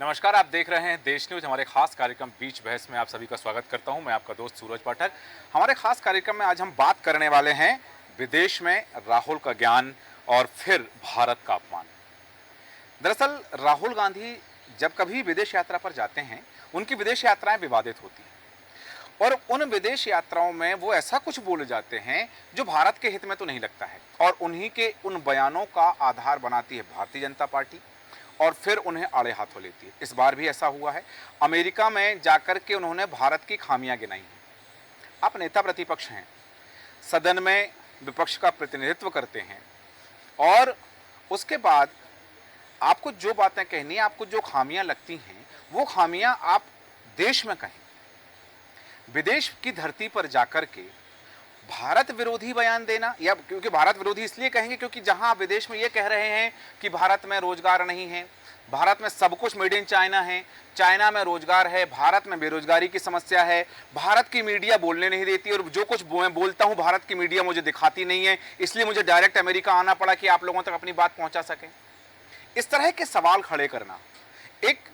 नमस्कार, आप देख रहे हैं देश न्यूज। हमारे खास कार्यक्रम बीच बहस में आप सभी का स्वागत करता हूं। मैं आपका दोस्त सूरज पाठक। हमारे खास कार्यक्रम में आज हम बात करने वाले हैं विदेश में राहुल का ज्ञान और फिर भारत का अपमान। दरअसल राहुल गांधी जब कभी विदेश यात्रा पर जाते हैं, उनकी विदेश यात्राएं विवादित होती हैं और उन विदेश यात्राओं में वो ऐसा कुछ बोले जाते हैं जो भारत के हित में तो नहीं लगता है, और उन्हीं के उन बयानों का आधार बनाती है भारतीय जनता पार्टी और फिर उन्हें आड़े हाथों लेती है। इस बार भी ऐसा हुआ है। अमेरिका में जाकर के उन्होंने भारत की खामियां गिनाई हैं। आप नेता प्रतिपक्ष हैं, सदन में विपक्ष का प्रतिनिधित्व करते हैं और उसके बाद आपको जो बातें कहनी है, आपको जो खामियां लगती हैं, वो खामियां आप देश में कहें। विदेश की धरती पर जाकर के भारत विरोधी बयान देना, या क्योंकि भारत विरोधी इसलिए कहेंगे क्योंकि जहां आप विदेश में ये कह रहे हैं कि भारत में रोजगार नहीं है, भारत में सब कुछ मेड इन चाइना है, चाइना में रोजगार है, भारत में बेरोजगारी की समस्या है, भारत की मीडिया बोलने नहीं देती और जो कुछ मैं बोलता हूं भारत की मीडिया मुझे दिखाती नहीं है, इसलिए मुझे डायरेक्ट अमेरिका आना पड़ा कि आप लोगों तक अपनी बात पहुंचा सकें। इस तरह के सवाल खड़े करना एक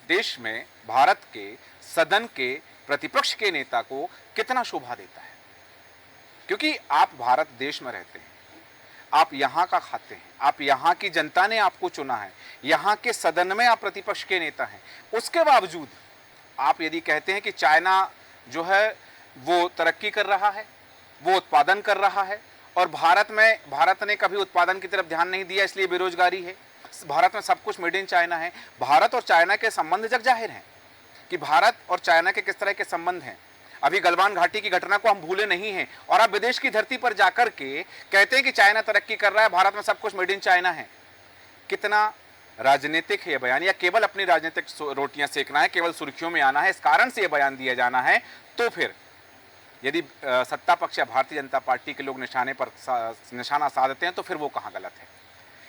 देश में भारत के सदन के प्रतिपक्ष के नेता को कितना शोभा देता है, क्योंकि आप भारत देश में रहते हैं, आप यहाँ का खाते हैं, आप यहाँ की जनता ने आपको चुना है, यहाँ के सदन में आप प्रतिपक्ष के नेता हैं। उसके बावजूद आप यदि कहते हैं कि चाइना जो है वो तरक्की कर रहा है, वो उत्पादन कर रहा है और भारत ने कभी उत्पादन की तरफ ध्यान नहीं दिया, इसलिए बेरोजगारी है, भारत में सब कुछ मेड इन चाइना है। भारत और चाइना के संबंध जग जाहिर हैं कि भारत और चाइना के किस तरह के संबंध हैं। अभी गलवान घाटी की घटना को हम भूले नहीं हैं और आप विदेश की धरती पर जाकर के कहते हैं कि चाइना तरक्की कर रहा है, भारत में सब कुछ मेड इन चाइना है। कितना राजनीतिक है यह बयान, या केवल अपनी राजनीतिक रोटियां सेकना है, केवल सुर्खियों में आना है, इस कारण से यह बयान दिया जाना है? तो फिर यदि सत्ता पक्ष या भारतीय जनता पार्टी के लोग निशाना साधते हैं तो फिर वो कहाँ गलत है?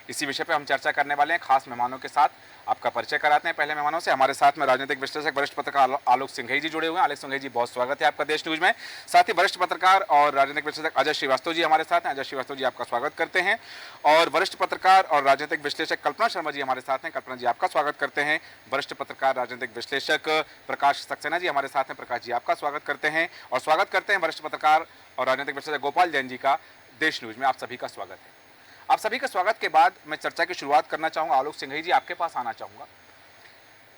इसी विषय पे हम चर्चा करने वाले हैं खास मेहमानों के साथ। आपका परिचय कराते हैं पहले मेहमानों से। हमारे साथ में राजनीतिक विश्लेषक वरिष्ठ पत्रकार आलोक सिंघई जी जुड़े हुए हैं। आलोक सिंघई जी, बहुत स्वागत है आपका देश न्यूज में। साथ ही वरिष्ठ पत्रकार और राजनीतिक विश्लेषक अजय श्रीवास्तव जी हमारे साथ हैं। अजय श्रीवास्तव जी, आपका स्वागत करते हैं। और वरिष्ठ पत्रकार और राजनीतिक विश्लेषक कल्पना शर्मा जी हमारे साथ हैं। कल्पना जी, आपका स्वागत करते हैं। वरिष्ठ पत्रकार राजनीतिक विश्लेषक प्रकाश सक्सेना जी हमारे साथ हैं। प्रकाश जी, आपका स्वागत करते हैं। और स्वागत करते हैं वरिष्ठ पत्रकार और राजनीतिक विश्लेषक गोपाल जैन जी का देश न्यूज में। आप सभी का स्वागत है। आप सभी का स्वागत के बाद मैं चर्चा की शुरुआत करना चाहूंगा। आलोक सिंघई जी, आपके पास आना चाहूंगा।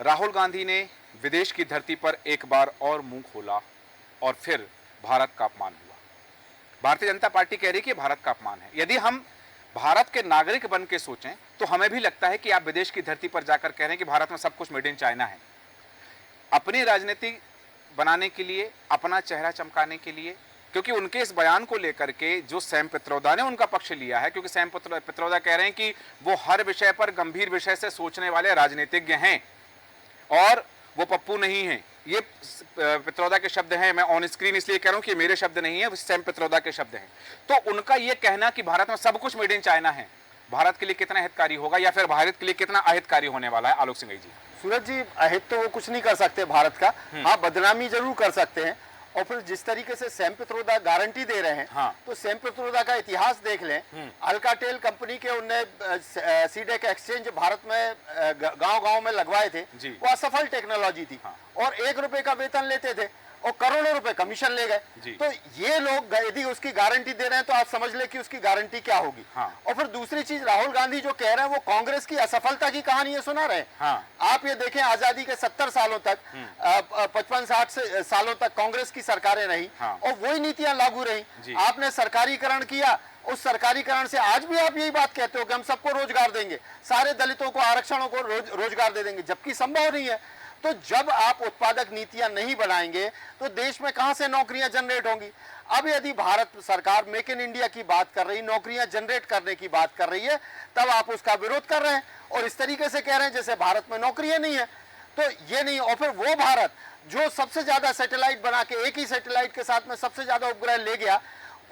राहुल गांधी ने विदेश की धरती पर एक बार और मुंह खोला और फिर भारत का अपमान हुआ। भारतीय जनता पार्टी कह रही है कि भारत का अपमान है। यदि हम भारत के नागरिक बन के सोचें तो हमें भी लगता है कि आप विदेश की धरती पर जाकर कह रहे हैं कि भारत में सब कुछ मेड इन चाइना है। अपनी राजनीति बनाने के लिए, अपना चेहरा चमकाने के लिए, क्योंकि उनके इस बयान को लेकर के जो सैम पित्रोदा ने उनका पक्ष लिया है, क्योंकि सैम पित्रोदा कह रहे हैं कि वो हर विषय पर गंभीर विषय से सोचने वाले राजनीतिज्ञ हैं और वो पप्पू नहीं हैं। ये पित्रोदा के शब्द हैं। मैं ऑन स्क्रीन इसलिए कह रहा हूं कि मेरे शब्द नहीं है, सैम पित्रोदा के शब्द हैं। तो उनका ये कहना कि भारत में सब कुछ मेड इन चाइना है, भारत के लिए कितना हितकारी होगा या फिर भारत के लिए कितना अहितकारी होने वाला है? आलोक सिंघई जी। सूरज जी, अहित तो वो कुछ नहीं कर सकते भारत का, हाँ बदनामी जरूर कर सकते हैं। और फिर जिस तरीके से सैम पित्रोदा गारंटी दे रहे हैं, हाँ। तो सैम पित्रोदा का इतिहास देख लें। अल्काटेल कंपनी के उनने सीडेक एक्सचेंज भारत में गांव-गांव में लगवाए थे, वो असफल टेक्नोलॉजी थी। हाँ। और 1 रुपए का वेतन लेते थे और करोड़ों रुपए कमीशन ले गए। तो ये लोग यदि उसकी गारंटी दे रहे हैं तो आप समझ ले कि उसकी गारंटी क्या होगी। हाँ। और फिर दूसरी चीज, राहुल गांधी जो कह रहे हैं वो कांग्रेस की असफलता की कहानी ये सुना रहे हैं। हाँ। आप ये देखें, आजादी के 70 सालों तक 55-60 सालों तक कांग्रेस की सरकारें रही। हाँ। और वही नीतियां लागू रही। आपने सरकारीकरण किया, उस सरकारीकरण से आज भी आप यही बात कहते हो कि हम सबको रोजगार देंगे, सारे दलितों को, आरक्षणों को रोजगार दे देंगे, जबकि संभव नहीं है। तो जब आप उत्पादक नीतियां नहीं बनाएंगे तो देश में कहां से नौकरियां जनरेट होंगी? अब यदि भारत सरकार मेक इन इंडिया की बात कर रही, नौकरियां जनरेट करने की बात कर रही है, तब आप उसका विरोध कर रहे हैं और इस तरीके से कह रहे हैं जैसे भारत में नौकरियां नहीं है। तो ये नहीं। और फिर वो भारत जो सबसे ज्यादा सैटेलाइट बना के, एक ही सैटेलाइट के साथ में सबसे ज्यादा उपग्रह ले गया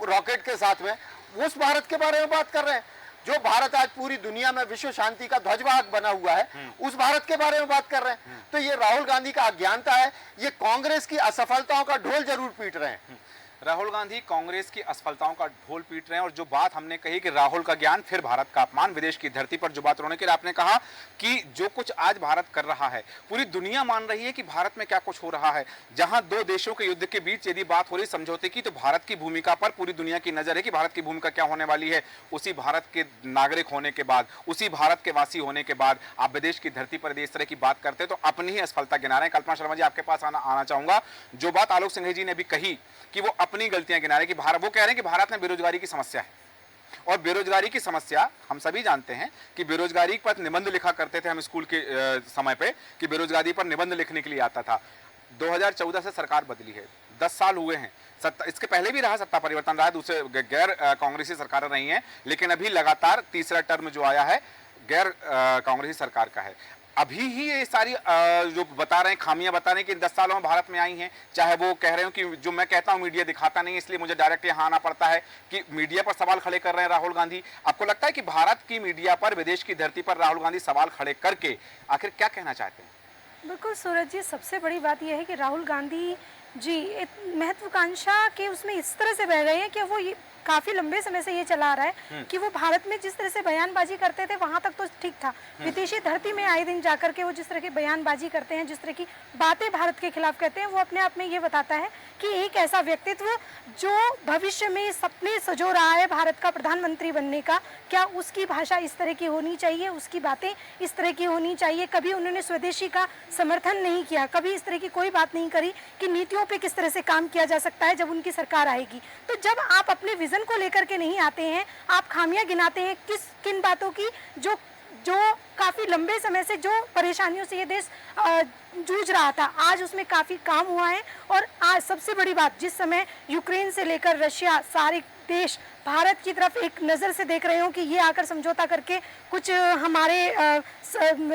रॉकेट के साथ में, उस भारत के बारे में बात कर रहे हैं। जो भारत आज पूरी दुनिया में विश्व शांति का ध्वजवाहक बना हुआ है, उस भारत के बारे में बात कर रहे हैं। तो ये राहुल गांधी का अज्ञानता है, ये कांग्रेस की असफलताओं का ढोल जरूर पीट रहे हैं। राहुल गांधी कांग्रेस की असफलताओं का ढोल पीट रहे हैं और जो बात हमने कही कि राहुल का ज्ञान फिर भारत का अपमान, विदेश की धरती पर जो बात उन्होंने की, आपने कहा कि जो कुछ आज भारत कर रहा है पूरी दुनिया मान रही है कि भारत में क्या कुछ हो रहा है। जहां दो देशों के युद्ध के बीच यदि बात हो रही समझौते की, तो भारत की भूमिका पर पूरी दुनिया की नजर है कि भारत की भूमिका क्या होने वाली है। उसी भारत के नागरिक होने के बाद, उसी भारत के वासी होने के बाद आप विदेश की धरती पर इस तरह की बात करते तो अपनी ही असफलता गिना रहे हैं। कल्पना शर्मा जी, आपके पास आना चाहूंगा। जो बात आलोक सिंघे जी ने भी कही कि वो अपनी गलतियां गिना रहे, कि भारत, वो कह रहे हैं कि भारत में बेरोजगारी की समस्या है और बेरोजगारी की समस्या हम सभी जानते हैं कि बेरोजगारी पर निबंध लिखा करते थे हम स्कूल के समय पे, कि बेरोजगारी पर निबंध लिखने के लिए आता था। 2014 से सरकार बदली है, 10 साल हुए हैं। इसके पहले भी रहा सत्ता परिवर्तन रहा है, दूसरे गैर कांग्रेसी सरकारें रही हैं, लेकिन अभी लगातार तीसरा टर्म जो आया है गैर कांग्रेसी सरकार का है। अभी ही ये सारी जो बता रहे हैं खामियां बता रहे हैं कि इन 10 सालों में भारत में आई हैं। चाहे वो कह रहे हो कि जो मैं कहता हूं मीडिया दिखाता नहीं, इसलिए मुझे डायरेक्ट यहाँ आना पड़ता है, कि मीडिया पर सवाल खड़े कर रहे हैं राहुल गांधी। आपको लगता है कि भारत की मीडिया पर, विदेश की धरती पर राहुल गांधी सवाल खड़े करके आखिर क्या कहना चाहते हैं? बिल्कुल सूरज जी, सबसे बड़ी बात यह है कि राहुल गांधी जी एक महत्वाकांक्षा के उसमें इस तरह से बह गए हैं कि वो ये काफी लंबे समय से ये चला आ रहा है कि वो भारत में जिस तरह से बयानबाजी करते थे वहां तक तो ठीक था, विदेशी धरती में आए दिन जाकर के वो जिस तरह की बयानबाजी करते हैं, जिस तरह की बातें भारत के खिलाफ कहते हैं, वो अपने आप में ये बताता है कि एक ऐसा व्यक्तित्व जो भविष्य में सपने सजो रहा है भारत का प्रधानमंत्री बनने का, क्या उसकी भाषा इस तरह की होनी चाहिए, उसकी बातें इस तरह की होनी चाहिए। कभी उन्होंने स्वदेशी का समर्थन नहीं किया, कभी इस तरह की कोई बात नहीं करी कि नीतियों पे किस तरह से काम किया जा सकता है जब उनकी सरकार आएगी। तो जब आप अपने विजन को लेकर के नहीं आते हैं, आप खामियां गिनाते हैं किन बातों की, जो काफी लंबे समय से जो परेशानियों से ये देश जूझ रहा था, आज उसमें काफी काम हुआ है। और आज सबसे बड़ी बात, जिस समय यूक्रेन से लेकर रशिया, सारे देश भारत की तरफ एक नज़र से देख रहे हो कि ये आकर समझौता करके कुछ हमारे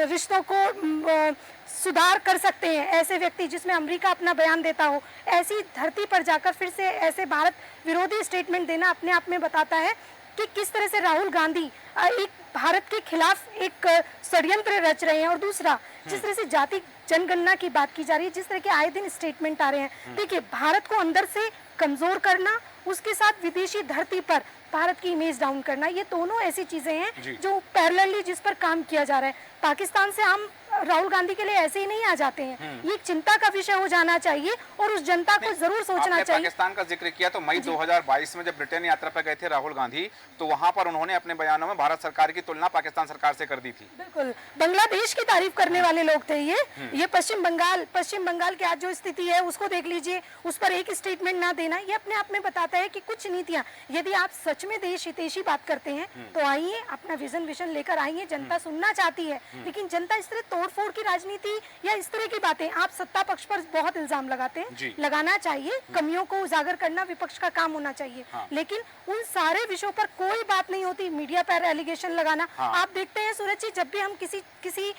रिश्तों को सुधार कर सकते हैं, ऐसे व्यक्ति जिसमें अमेरिका अपना बयान देता हो, ऐसी धरती पर जाकर फिर से ऐसे भारत विरोधी स्टेटमेंट देना अपने आप में बताता है कि किस तरह से राहुल गांधी एक भारत के खिलाफ एक षड्यंत्र रच रहे हैं। और दूसरा, जिस तरह से जाति जनगणना की बात की जा रही है, जिस तरह के आए दिन स्टेटमेंट आ रहे हैं, देखिए भारत को अंदर से कमजोर करना, उसके साथ विदेशी धरती पर भारत की इमेज डाउन करना, ये दोनों ऐसी चीजें हैं जो पैरेलली जिस पर काम किया जा रहा है। पाकिस्तान से हम राहुल गांधी के लिए ऐसे ही नहीं आ जाते हैं, ये एक चिंता का विषय हो जाना चाहिए और उस जनता को जरूर सोचना चाहिए। पाकिस्तान का जिक्र किया तो मई 2022 में जब ब्रिटेन यात्रा पर गए थे राहुल गांधी, तो वहां पर उन्होंने अपने बयानों में भारत सरकार की तुलना पाकिस्तान सरकार से कर दी थी। बिल्कुल, बांग्लादेश की तारीफ करने वाले लोग थे ये पश्चिम बंगाल की आज जो स्थिति है उसको देख लीजिए, उस पर एक स्टेटमेंट ना देना, ये अपने आप में बताता है कि कुछ नीतियां, यदि आप सच में देश हितैषी बात करते हैं तो आइए, अपना विजन लेकर आइए। जनता सुनना चाहती है, लेकिन जनता इस तरह तोड़फोड़ की राजनीति या इस तरह की बातें, आप सत्ता पक्ष पर बहुत इल्जाम लगाते हैं, लगाना चाहिए, कमियों को उजागर करना विपक्ष का काम होना चाहिए, लेकिन उन सारे विषयों पर कोई बात नहीं होती। मीडिया पर एलिगेशन लगाना, आप देखते हैं सूरज जी, जब भी हम किसी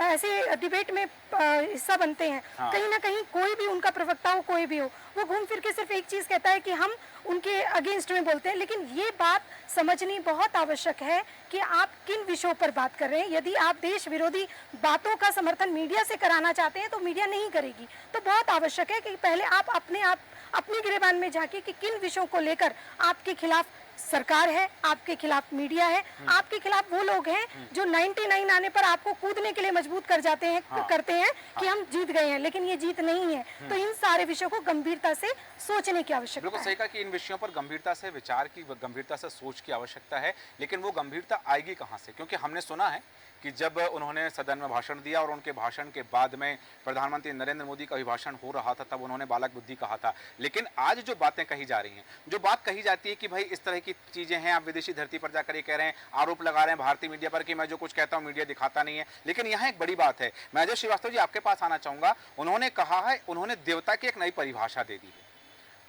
ऐसे डिबेट में हिस्सा बनते हैं, कहीं ना कहीं कोई भी उनका प्रवक्ता हो, कोई भी हो, वो घूम फिर के सिर्फ एक चीज कहता है कि हम उनके अगेंस्ट में बोलते हैं। लेकिन ये बात समझनी बहुत आवश्यक है कि आप किन विषयों पर बात कर रहे हैं। यदि आप देश विरोधी बातों का समर्थन मीडिया से कराना चाहते हैं तो मीडिया नहीं करेगी, तो बहुत आवश्यक है कि पहले आप अपनी गिरेबान में झांकिए कि किन विषयों को लेकर आपके खिलाफ सरकार है, आपके खिलाफ मीडिया है, आपके खिलाफ वो लोग हैं जो 99 आने पर आपको कूदने के लिए मजबूर करते हैं कि हम जीत गए हैं, लेकिन ये जीत नहीं है। तो इन सारे विषयों को गंभीरता से सोचने की आवश्यकता है। बिल्कुल सही कहा कि इन विषयों पर गंभीरता से विचार की, गंभीरता से सोच की आवश्यकता है, लेकिन वो गंभीरता आएगी कहाँ से? क्योंकि हमने सुना है कि जब उन्होंने सदन में भाषण दिया और उनके भाषण के बाद में प्रधानमंत्री नरेंद्र मोदी का अभिभाषण हो रहा था, तब उन्होंने बालक बुद्धि कहा था। लेकिन आज जो बातें कही जा रही हैं, जो बात कही जाती है कि भाई इस तरह की चीजें हैं, आप विदेशी धरती पर जाकर ये कह रहे हैं, आरोप लगा रहे हैं भारतीय मीडिया पर कि मैं जो कुछ कहता हूं मीडिया दिखाता नहीं है। लेकिन यहाँ एक बड़ी बात है, मैं अजय श्रीवास्तव जी आपके पास आना चाहूंगा। उन्होंने कहा है, उन्होंने देवता की एक नई परिभाषा दे दी है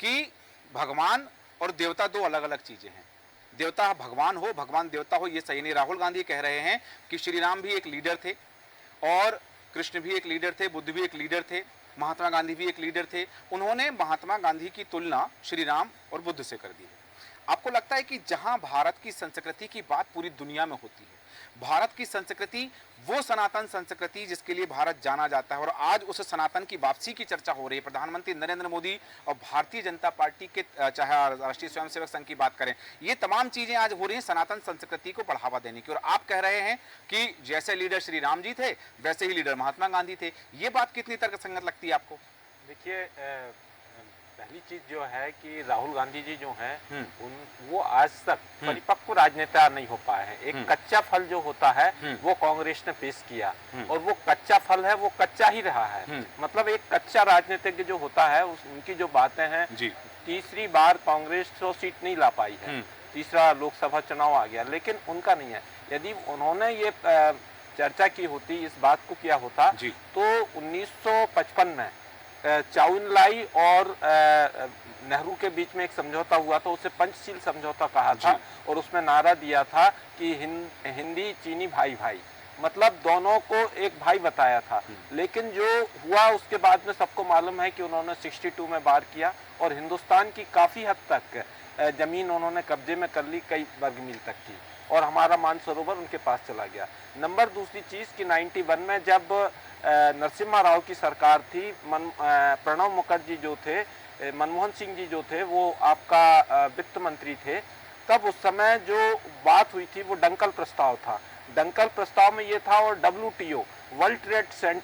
कि भगवान और देवता दो अलग अलग चीजें हैं। देवता भगवान हो, भगवान देवता हो, ये सही नहीं। राहुल गांधी कह रहे हैं कि श्री राम भी एक लीडर थे और कृष्ण भी एक लीडर थे, बुद्ध भी एक लीडर थे, महात्मा गांधी भी एक लीडर थे। उन्होंने महात्मा गांधी की तुलना श्री राम और बुद्ध से कर दी है। आपको लगता है कि जहां भारत की संस्कृति की बात पूरी दुनिया में होती है, भारत की संस्कृति, वो सनातन संस्कृति जिसके लिए भारत जाना जाता है, और आज उस सनातन की वापसी की चर्चा हो रही है। प्रधानमंत्री नरेंद्र मोदी और भारतीय जनता पार्टी के, चाहे राष्ट्रीय स्वयंसेवक संघ की बात करें, ये तमाम चीजें आज हो रही हैं सनातन संस्कृति को बढ़ावा देने की। और आप कह रहे हैं कि जैसे लीडर श्री राम जी थे वैसे ही लीडर महात्मा गांधी थे। ये बात कितनी तर्कसंगत लगती है आपको? देखिए, पहली चीज जो है कि राहुल गांधी जी जो हैं वो आज तक परिपक्व राजनेता नहीं हो पाए हैं। एक कच्चा फल जो होता है वो कांग्रेस ने पेश किया, और वो कच्चा फल है, वो कच्चा ही रहा है। मतलब एक कच्चा राजनीतिज्ञ जो होता है उनकी जो बातें हैं, तीसरी बार कांग्रेस 100 सीट नहीं ला पाई है, तीसरा लोकसभा चुनाव आ गया, लेकिन उनका नहीं है। यदि उन्होंने ये चर्चा की होती, इस बात को किया होता, तो 1955 में चाउइनलाई और नेहरू के बीच में एक समझौता हुआ था, उसे पंचशील समझौता कहा था, और उसमें नारा दिया था कि हिंदी चीनी भाई भाई, मतलब दोनों को एक भाई बताया था। लेकिन जो हुआ उसके बाद में सबको मालूम है कि उन्होंने 62 में वार किया, और हिंदुस्तान की काफी हद तक जमीन उन्होंने कब्जे में कर ली, कई वर्ग मील तक की, और हमारा मानसरोवर उनके पास चला गया। नंबर दूसरी चीज कि 91 में जब नरसिम्हा राव की सरकार थी, प्रणब मुखर्जी जो थे, मनमोहन सिंह जी जो थे, वो आपका वित्त मंत्री थे, तब उस समय जो बात हुई थी वो डंकल प्रस्ताव था। डंकल प्रस्ताव में ये था, और WTO वर्ल्ड ट्रेड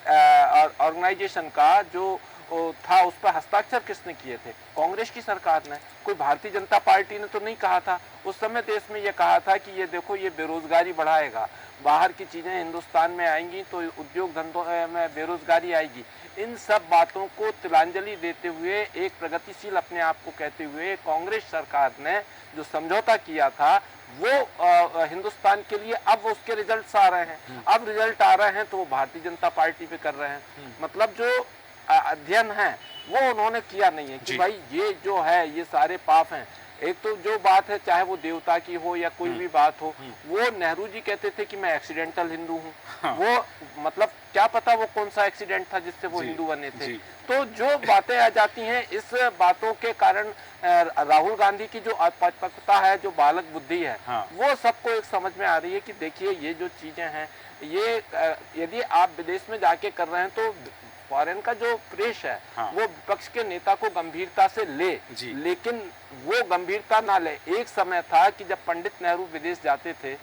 ऑर्गेनाइजेशन का जो था, उस पर हस्ताक्षर किसने किए थे? कांग्रेस की सरकार ने। कोई भारतीय जनता पार्टी ने तो नहीं कहा था। उस समय देश में ये कहा था कि ये देखो, ये बेरोजगारी बढ़ाएगा, बाहर की चीजें हिंदुस्तान में आएंगी तो उद्योग धंधों में बेरोजगारी आएगी। इन सब बातों को तिलांजलि देते हुए, एक प्रगतिशील अपने आप को कहते हुए, कांग्रेस सरकार ने जो समझौता किया था वो हिंदुस्तान के लिए, अब उसके रिजल्ट्स आ रहे हैं। अब रिजल्ट आ रहे हैं तो वो भारतीय जनता पार्टी पे कर रहे हैं। मतलब जो अध्ययन है वो उन्होंने किया नहीं है कि भाई ये जो है ये सारे पाप हैं। एक तो जो बात है, चाहे वो देवता की हो या कोई भी बात हो, वो नेहरू जी कहते थे कि मैं एक्सीडेंटल हिंदू हूँ। वो मतलब क्या पता वो कौन सा एक्सीडेंट था जिससे वो हिंदू बने थे। तो जो बातें आ जाती हैं, इस बातों के कारण राहुल गांधी की जो अपरिपक्वता है, जो बालक बुद्धि है, वो सबको एक समझ में आ रही है कि देखिए ये जो चीजें हैं, ये यदि आप विदेश में जाके कर रहे हैं तो फॉरेन का जो प्रेस है वो विपक्ष के नेता को गंभीरता से ले, लेकिन वो गंभीरता ना ले। एक समय था कि जब पंडित नेहरू विदेश जाते थे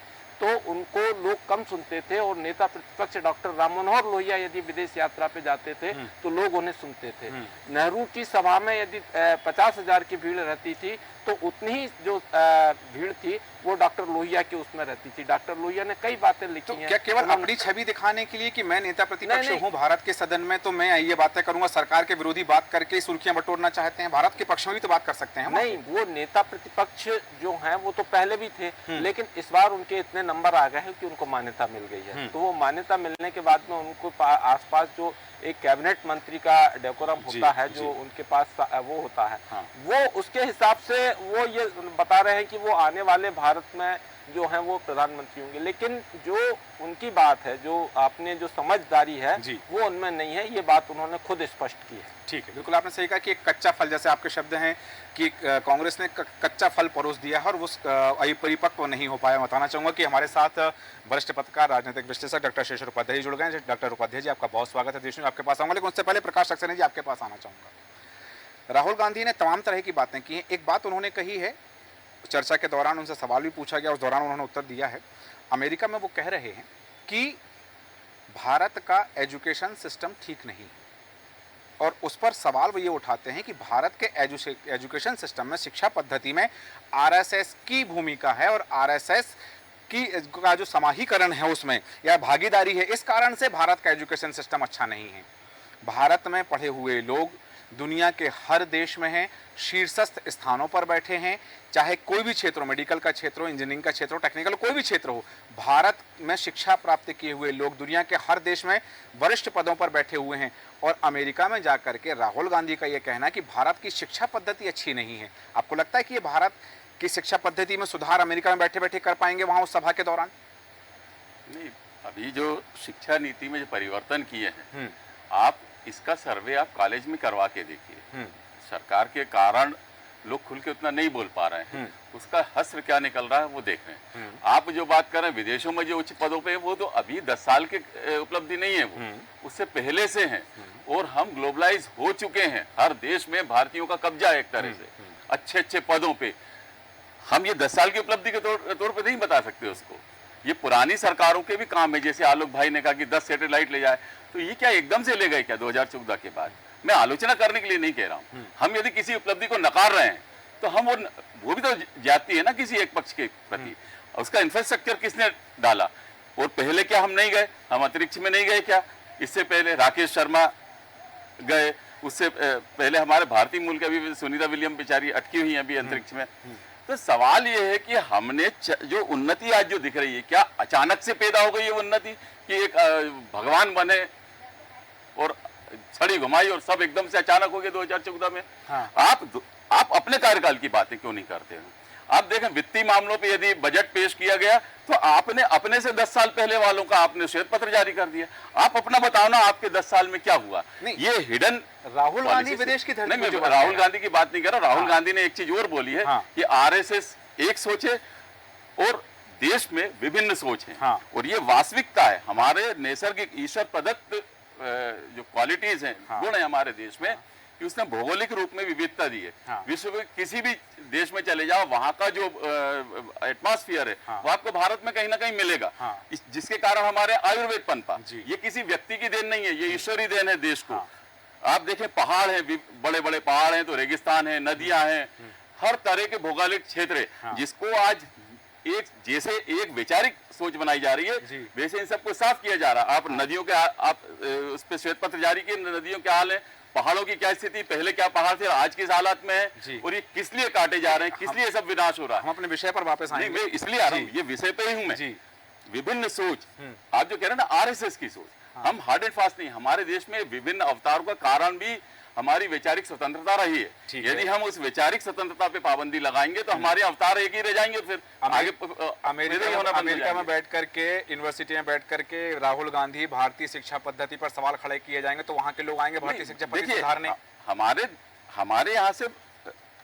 तो उनको लोग कम सुनते थे, और नेता प्रतिपक्ष डॉक्टर राम मनोहर लोहिया यदि विदेश यात्रा पे जाते थे तो लोग उन्हें सुनते थे। नेहरू की सभा में यदि 50,000 की भीड़ रहती थी तो उतनी ही जो भीड़ थी वो डॉक्टर लोहिया के उसमें रहती थी। डॉक्टर लोहिया ने कई बातें लिखी हैं। क्या केवल अपनी छवि दिखाने के लिए कि मैं नेता प्रतिपक्ष हूं भारत के सदन में, तो मैं ये बातें करूंगा, सरकार के विरोधी बात करके सुर्खियां बटोरना चाहते हैं? भारत के पक्ष में भी तो बात कर सकते हैं। नहीं, वो नेता प्रतिपक्ष जो हैं वो तो पहले भी थे, लेकिन इस बार उनके इतने नंबर आ गए हैं कि उनको मान्यता मिल गई है। तो वो मान्यता मिलने के बाद में उनको आसपास जो एक कैबिनेट मंत्री का डेकोरम होता है, जो उनके पास वो होता है, वो उसके हिसाब से वो ये बता रहे हैं कि वो आने वाले भारत में जो है वो प्रधानमंत्री होंगे। लेकिन जो उनकी बात है, जो आपने जो समझदारी है वो उनमें नहीं है, ये बात उन्होंने खुद स्पष्ट की है। ठीक है, बिल्कुल आपने सही कहा कि एक कच्चा फल, जैसे आपके शब्द हैं कि कांग्रेस ने कच्चा फल परोस दिया है और वो परिपक्व नहीं हो पाया। बताना चाहूंगा कि हमारे साथ वरिष्ठ पत्रकार, राजनीतिक विश्लेषक डॉक्टर शेषर उपाध्याय जुड़ गए हैं। डॉक्टर उपाध्याय जी, आपका बहुत स्वागत है। देशमुख आपके पास आऊंगा, लेकिन उससे पहले प्रकाश सक्सेना जी आपके पास आना चाहूंगा। राहुल गांधी ने तमाम तरह की बातें की हैं। एक बात उन्होंने कही है, चर्चा के दौरान उनसे सवाल भी पूछा गया, उस दौरान उन्होंने उत्तर दिया है। अमेरिका में वो कह रहे हैं कि भारत का एजुकेशन सिस्टम ठीक नहीं, और उस पर सवाल वो ये उठाते हैं कि भारत के एजुकेशन सिस्टम में, शिक्षा पद्धति में आरएसएस की भूमिका है, और आरएसएस का जो समाहीकरण है उसमें या भागीदारी है, इस कारण से भारत का एजुकेशन सिस्टम अच्छा नहीं है। भारत में पढ़े हुए लोग दुनिया के हर देश में हैं, शीर्षस्थ स्थानों पर बैठे हैं, चाहे कोई भी क्षेत्र हो, मेडिकल का क्षेत्र हो, इंजीनियरिंग का क्षेत्र हो, टेक्निकल कोई भी क्षेत्र हो, भारत में शिक्षा प्राप्त किए हुए लोग दुनिया के हर देश में वरिष्ठ पदों पर बैठे हुए हैं। और अमेरिका में जाकर के राहुल गांधी का ये कहना है कि भारत की शिक्षा पद्धति अच्छी नहीं है। आपको लगता है कि ये भारत की शिक्षा पद्धति में सुधार अमेरिका में बैठे बैठे कर पाएंगे वहां उस सभा के दौरान? नहीं, अभी जो शिक्षा नीति में जो परिवर्तन किए हैं, आप इसका सर्वे आप कॉलेज में करवा के देखिए। सरकार के कारण लोग खुल के उतना नहीं बोल पा रहे हैं, उसका हश्र क्या निकल रहा है वो देख रहे हैं। आप जो बात कर रहे हैं विदेशों में जो उच्च पदों पे है, वो तो अभी 10 साल के उपलब्धि नहीं है, वो उससे पहले से हैं। और हम ग्लोबलाइज हो चुके हैं, हर देश में भारतीयों का कब्जा है एक तरह से, अच्छे अच्छे पदों पे। हम ये 10 साल की उपलब्धि के तौर पे नहीं बता सकते उसको। ये पुरानी सरकारों के भी काम है, जैसे आलोक भाई ने कहा कि 10 सैटेलाइट ले जाए, तो ये क्या एकदम से ले गए क्या 2014 के बाद? मैं आलोचना करने के लिए नहीं कह रहा हूँ। हम यदि किसी उपलब्धि को नकार रहे हैं तो हम वो भी तो जाती है ना किसी एक पक्ष के प्रति। उसका इंफ्रास्ट्रक्चर किसने डाला? और पहले क्या हम नहीं गए? हम अंतरिक्ष में नहीं गए क्या? इससे पहले राकेश शर्मा गए, उससे पहले हमारे भारतीय मूल के अभी सुनीता विलियम बेचारी अटकी हुई है अभी अंतरिक्ष में। तो सवाल ये है कि हमने जो उन्नति आज जो दिख रही है, क्या अचानक से पैदा हो गई है उन्नति कि एक भगवान बने और छड़ी घुमाई और सब एकदम से अचानक हो गया 2014 में? हाँ। आप अपने कार्यकाल की बातें क्यों नहीं करते हैं? आप देखें वित्तीय मामलों पे यदि बजट पेश किया गया तो आपने अपने से 10 साल पहले वालों का आपने श्वेत पत्र जारी कर दिया। आप अपना बताओ ना, आपके 10 साल में क्या हुआ? ये हिडन राहुल गांधी विदेश की धरती नहीं, मैं राहुल गांधी की बात नहीं कर रहा। राहुल गांधी ने एक चीज और बोली है कि आरएसएस एक सोच है और देश में विभिन्न सोच है। और ये वास्तविकता है। हमारे नैसर्गिक ईश्वर प्रदत्त जो क्वालिटीज हैं, गुण है हमारे देश में, कि उसने भौगोलिक रूप में विविधता दी है। विश्व में किसी भी देश में चले जाओ, वहां का जो एटमॉस्फेयर है वो आपको भारत में कहीं ना कहीं मिलेगा, जिसके कारण हमारे आयुर्वेद पनपा। ये किसी व्यक्ति की देन नहीं है, ये ईश्वरी देन है देश को। आप देखें पहाड़ है, बड़े बड़े पहाड़ हैं, तो रेगिस्तान है, नदियां हैं, हर तरह के भौगोलिक क्षेत्र है, जिसको आज जैसे एक वैचारिक सोच बनाई जा रही है, वैसे इन सबको साफ किया जा रहा है। आप नदियों के आप उस पर श्वेत पत्र जारी किए, नदियों के हाल है, पहाड़ों की क्या स्थिति, पहले क्या पहाड़ थे, आज किस हालत में है, और ये किस लिए काटे जा रहे हैं, किस लिए सब विनाश हो रहा है। हम अपने विषय पर वापस आएंगे। मैं इसलिए आ रहा हूँ, ये विषय पे ही हूँ मैं। विभिन्न सोच, आप जो कह रहे हैं ना आरएसएस की सोच, हम हार्ड एंड फास्ट नहीं। हमारे देश में विभिन्न अवतारों का कारण भी हमारी वैचारिक स्वतंत्रता रही है। यदि हम उस वैचारिक स्वतंत्रता पे पाबंदी लगाएंगे तो हमारे अवतार एक ही रह जाएंगे। फिर आगे अमेरिका में बैठ करके, यूनिवर्सिटी में बैठ करके राहुल गांधी भारतीय शिक्षा पद्धति पर सवाल खड़े किए जाएंगे तो वहां के लोग आएंगे भारतीय शिक्षा पद्धति सुधारने। हमारे यहाँ से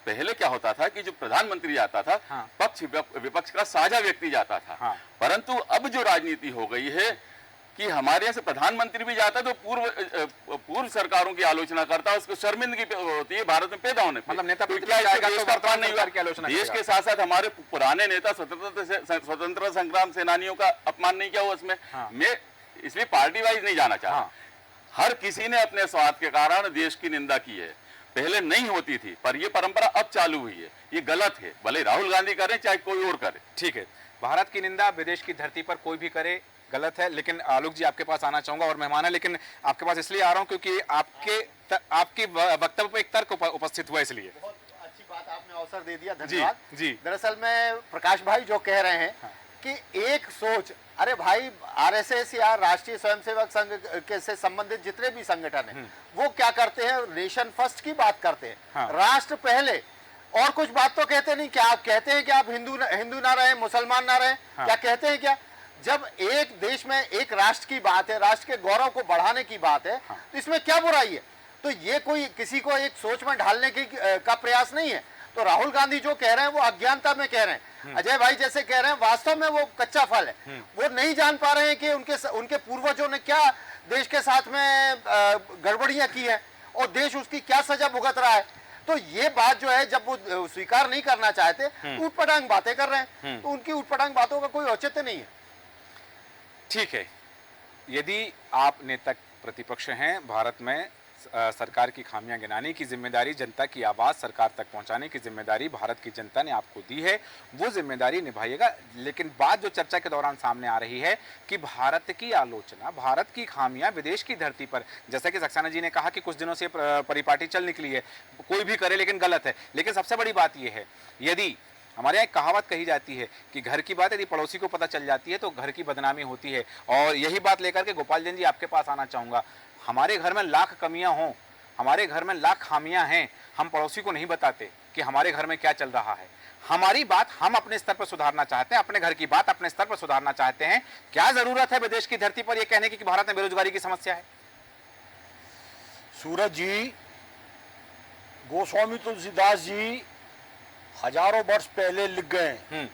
पहले क्या होता था कि जो प्रधानमंत्री जाता था, पक्ष विपक्ष का साझा व्यक्ति जाता था। परंतु अब जो राजनीति हो गई है कि हमारे यहाँ से प्रधानमंत्री भी जाता है तो पूर्व सरकारों की आलोचना करता है, उसको शर्मिंदगी होती है भारत में पैदा होने पर। मतलब नेता तो क्या देश का अपमान नहीं हुआ? देश के साथ साथ हमारे पुराने नेता स्वतंत्रता संग्राम सेनानियों का अपमान नहीं किया हुआ उसमें। मैं इसलिए पार्टी वाइज नहीं जाना चाह रहा। हर किसी ने अपने स्वार्थ के कारण देश की निंदा की है, पहले नहीं होती थी, पर यह परंपरा अब चालू हुई है। ये गलत है, भले राहुल गांधी करे चाहे कोई और करे। ठीक है, भारत की निंदा विदेश की धरती पर कोई भी करे गलत है। लेकिन आलोक जी आपके पास आना चाहूंगा, और मेहमान है, लेकिन आपके पास इसलिए आ रहा हूं क्योंकि आपके वक्तव्य पे एक तर्क उपस्थित हुआ, इसलिए। बहुत अच्छी बात आपने अवसर दे दिया, धन्यवाद। जी दरअसल में प्रकाश भाई जो कह रहे हैं कि एक सोच, अरे भाई आरएसएस या राष्ट्रीय स्वयंसेवक संघ के से संबंधित जितने भी संगठन हैं वो क्या करते हैं, नेशन फर्स्ट की बात करते हैं, राष्ट्र पहले, और कुछ बात तो कहते नहीं। क्या आप कहते हैं कि आप हिंदू ना रहे, मुसलमान ना रहे? क्या कहते हैं क्या? जब एक देश में एक राष्ट्र की बात है, राष्ट्र के गौरव को बढ़ाने की बात है, तो इसमें क्या बुराई है? तो ये कोई किसी को एक सोच में ढालने की का प्रयास नहीं है। तो राहुल गांधी जो कह रहे हैं वो अज्ञानता में कह रहे हैं। अजय भाई जैसे कह रहे हैं, वास्तव में वो कच्चा फल है। वो नहीं जान पा रहे हैं कि उनके पूर्वजों ने क्या देश के साथ में गड़बड़ियां की है और देश उसकी क्या सजा भुगत रहा है। तो ये बात जो है, जब वो स्वीकार नहीं करना चाहते, ऊटपटांग बातें कर रहे हैं, तो उनकी ऊटपटांग बातों का कोई औचित्य नहीं है। ठीक है, यदि आप नेता प्रतिपक्ष हैं, भारत में सरकार की खामियां गिनाने की जिम्मेदारी, जनता की आवाज़ सरकार तक पहुंचाने की जिम्मेदारी भारत की जनता ने आपको दी है, वो जिम्मेदारी निभाइएगा। लेकिन बात जो चर्चा के दौरान सामने आ रही है कि भारत की आलोचना, भारत की खामियां विदेश की धरती पर, जैसा कि सक्सेना जी ने कहा कि कुछ दिनों से परिपाटी चल निकली है, कोई भी करे लेकिन गलत है। लेकिन सबसे बड़ी बात यह है, यदि हमारे यहाँ एक कहावत कही जाती है कि घर की बात यदि पड़ोसी को पता चल जाती है तो घर की बदनामी होती है। और यही बात लेकर के गोपाल जैन जी आपके पास आना चाहूँगा। हमारे घर में लाख कमियां हों, हमारे घर में लाख खामियां हैं, हम पड़ोसी को नहीं बताते कि हमारे घर में क्या चल रहा है। हमारी बात हम अपने स्तर पर सुधारना चाहते हैं, अपने घर की बात अपने स्तर पर सुधारना चाहते हैं। क्या जरूरत है विदेश की धरती पर यह कहने की कि भारत में बेरोजगारी की समस्या है? सूरज जी, गोस्वामी तुलसीदास जी हजारों वर्ष पहले लिख गए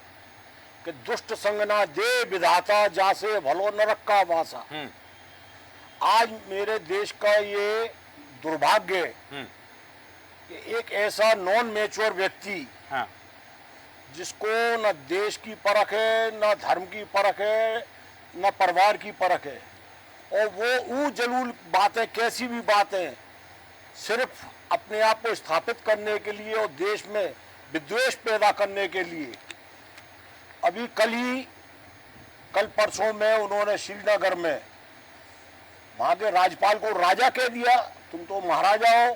कि दुष्ट संग ना दे विधाता जासे भलो नरक का वासा। आज मेरे देश का ये दुर्भाग्य है कि एक ऐसा नॉन मैच्योर व्यक्ति हाँ। जिसको न देश की परख है, न धर्म की परख है, न परिवार की परख है, और वो जलूल बातें, कैसी भी बातें, सिर्फ अपने आप को स्थापित करने के लिए और देश में विद्वेष पैदा करने के लिए। अभी कल परसों में उन्होंने श्रीनगर में वहाँ के राज्यपाल को राजा कह दिया, तुम तो महाराजा हो,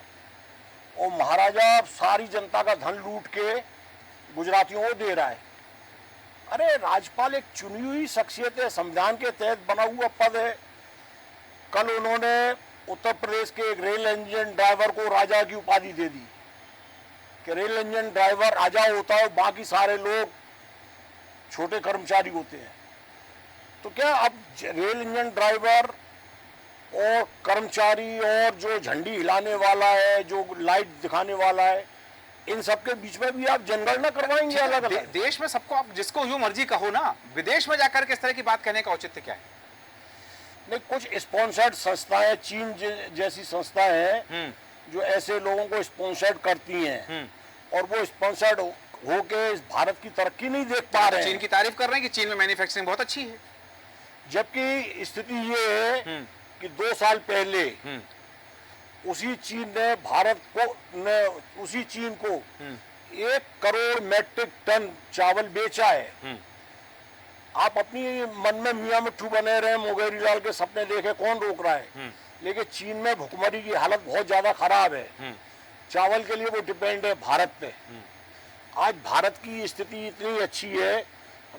और महाराजा सारी जनता का धन लूट के गुजरातियों को दे रहा है। अरे राज्यपाल एक चुनी हुई शख्सियत है, संविधान के तहत बना हुआ पद है। कल उन्होंने उत्तर प्रदेश के एक रेल इंजन ड्राइवर को राजा की उपाधि दे दी कि रेल इंजन ड्राइवर राजा होता है, बाकी सारे लोग छोटे कर्मचारी होते हैं। तो क्या अब रेल इंजन ड्राइवर और कर्मचारी और जो झंडी हिलाने वाला है, जो लाइट दिखाने वाला है, इन सब के बीच में भी आप जनगणना करवाएंगे अलग अलग? देश में सबको आप जिसको जो मर्जी कहो ना, विदेश में जाकर के इस तरह की बात कहने का औचित्य क्या है? नहीं, कुछ स्पॉन्सर्ड संस्थाएं, चीन जैसी संस्थाएं हैं जो ऐसे लोगों को स्पॉन्सर्ड करती हैं, और वो स्पॉन्सर्ड होके इस भारत की तरक्की नहीं देख पा रहे हैं। चीन की तारीफ कर रहे हैं कि चीन में मैन्युफैक्चरिंग बहुत अच्छी है, जबकि स्थिति ये है कि 2 साल पहले उसी चीन को 1 करोड़ मैट्रिक टन चावल बेचा है। आप अपनी मन में मियां मिट्ठू बने रहे, मोगेरी लाल के सपने देखे, कौन रोक रहा है? लेकिन चीन में भुखमरी की हालत बहुत ज्यादा खराब है। चावल के लिए वो डिपेंड है भारत पे। आज भारत की स्थिति इतनी अच्छी है,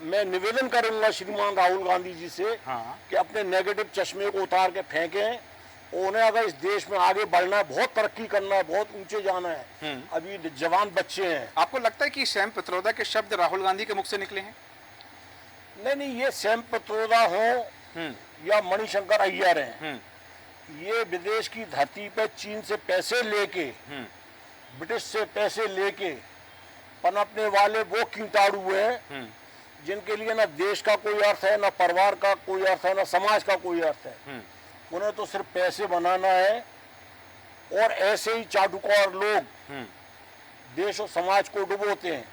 मैं निवेदन करूंगा श्रीमान राहुल गांधी जी से कि अपने नेगेटिव चश्मे को उतार के फेंकें। उन्हें अगर इस देश में आगे बढ़ना है, बहुत तरक्की करना है, बहुत ऊंचे जाना है, अभी जवान बच्चे हैं। आपको लगता है कि सैम पित्रोदा के शब्द राहुल गांधी के मुख से निकले हैं? नहीं, ये सैम पित्रोदा हो या मणिशंकर अय्यर हैं, ये विदेश की धरती पे चीन से पैसे लेके, ब्रिटिश से पैसे लेके पनपने वाले वो कीटाणु हैं जिनके लिए ना देश का कोई अर्थ है, ना परिवार का कोई अर्थ है, ना समाज का कोई अर्थ है। उन्हें तो सिर्फ पैसे बनाना है, और ऐसे ही चाटुकार लोग देश और समाज को डुबोते हैं।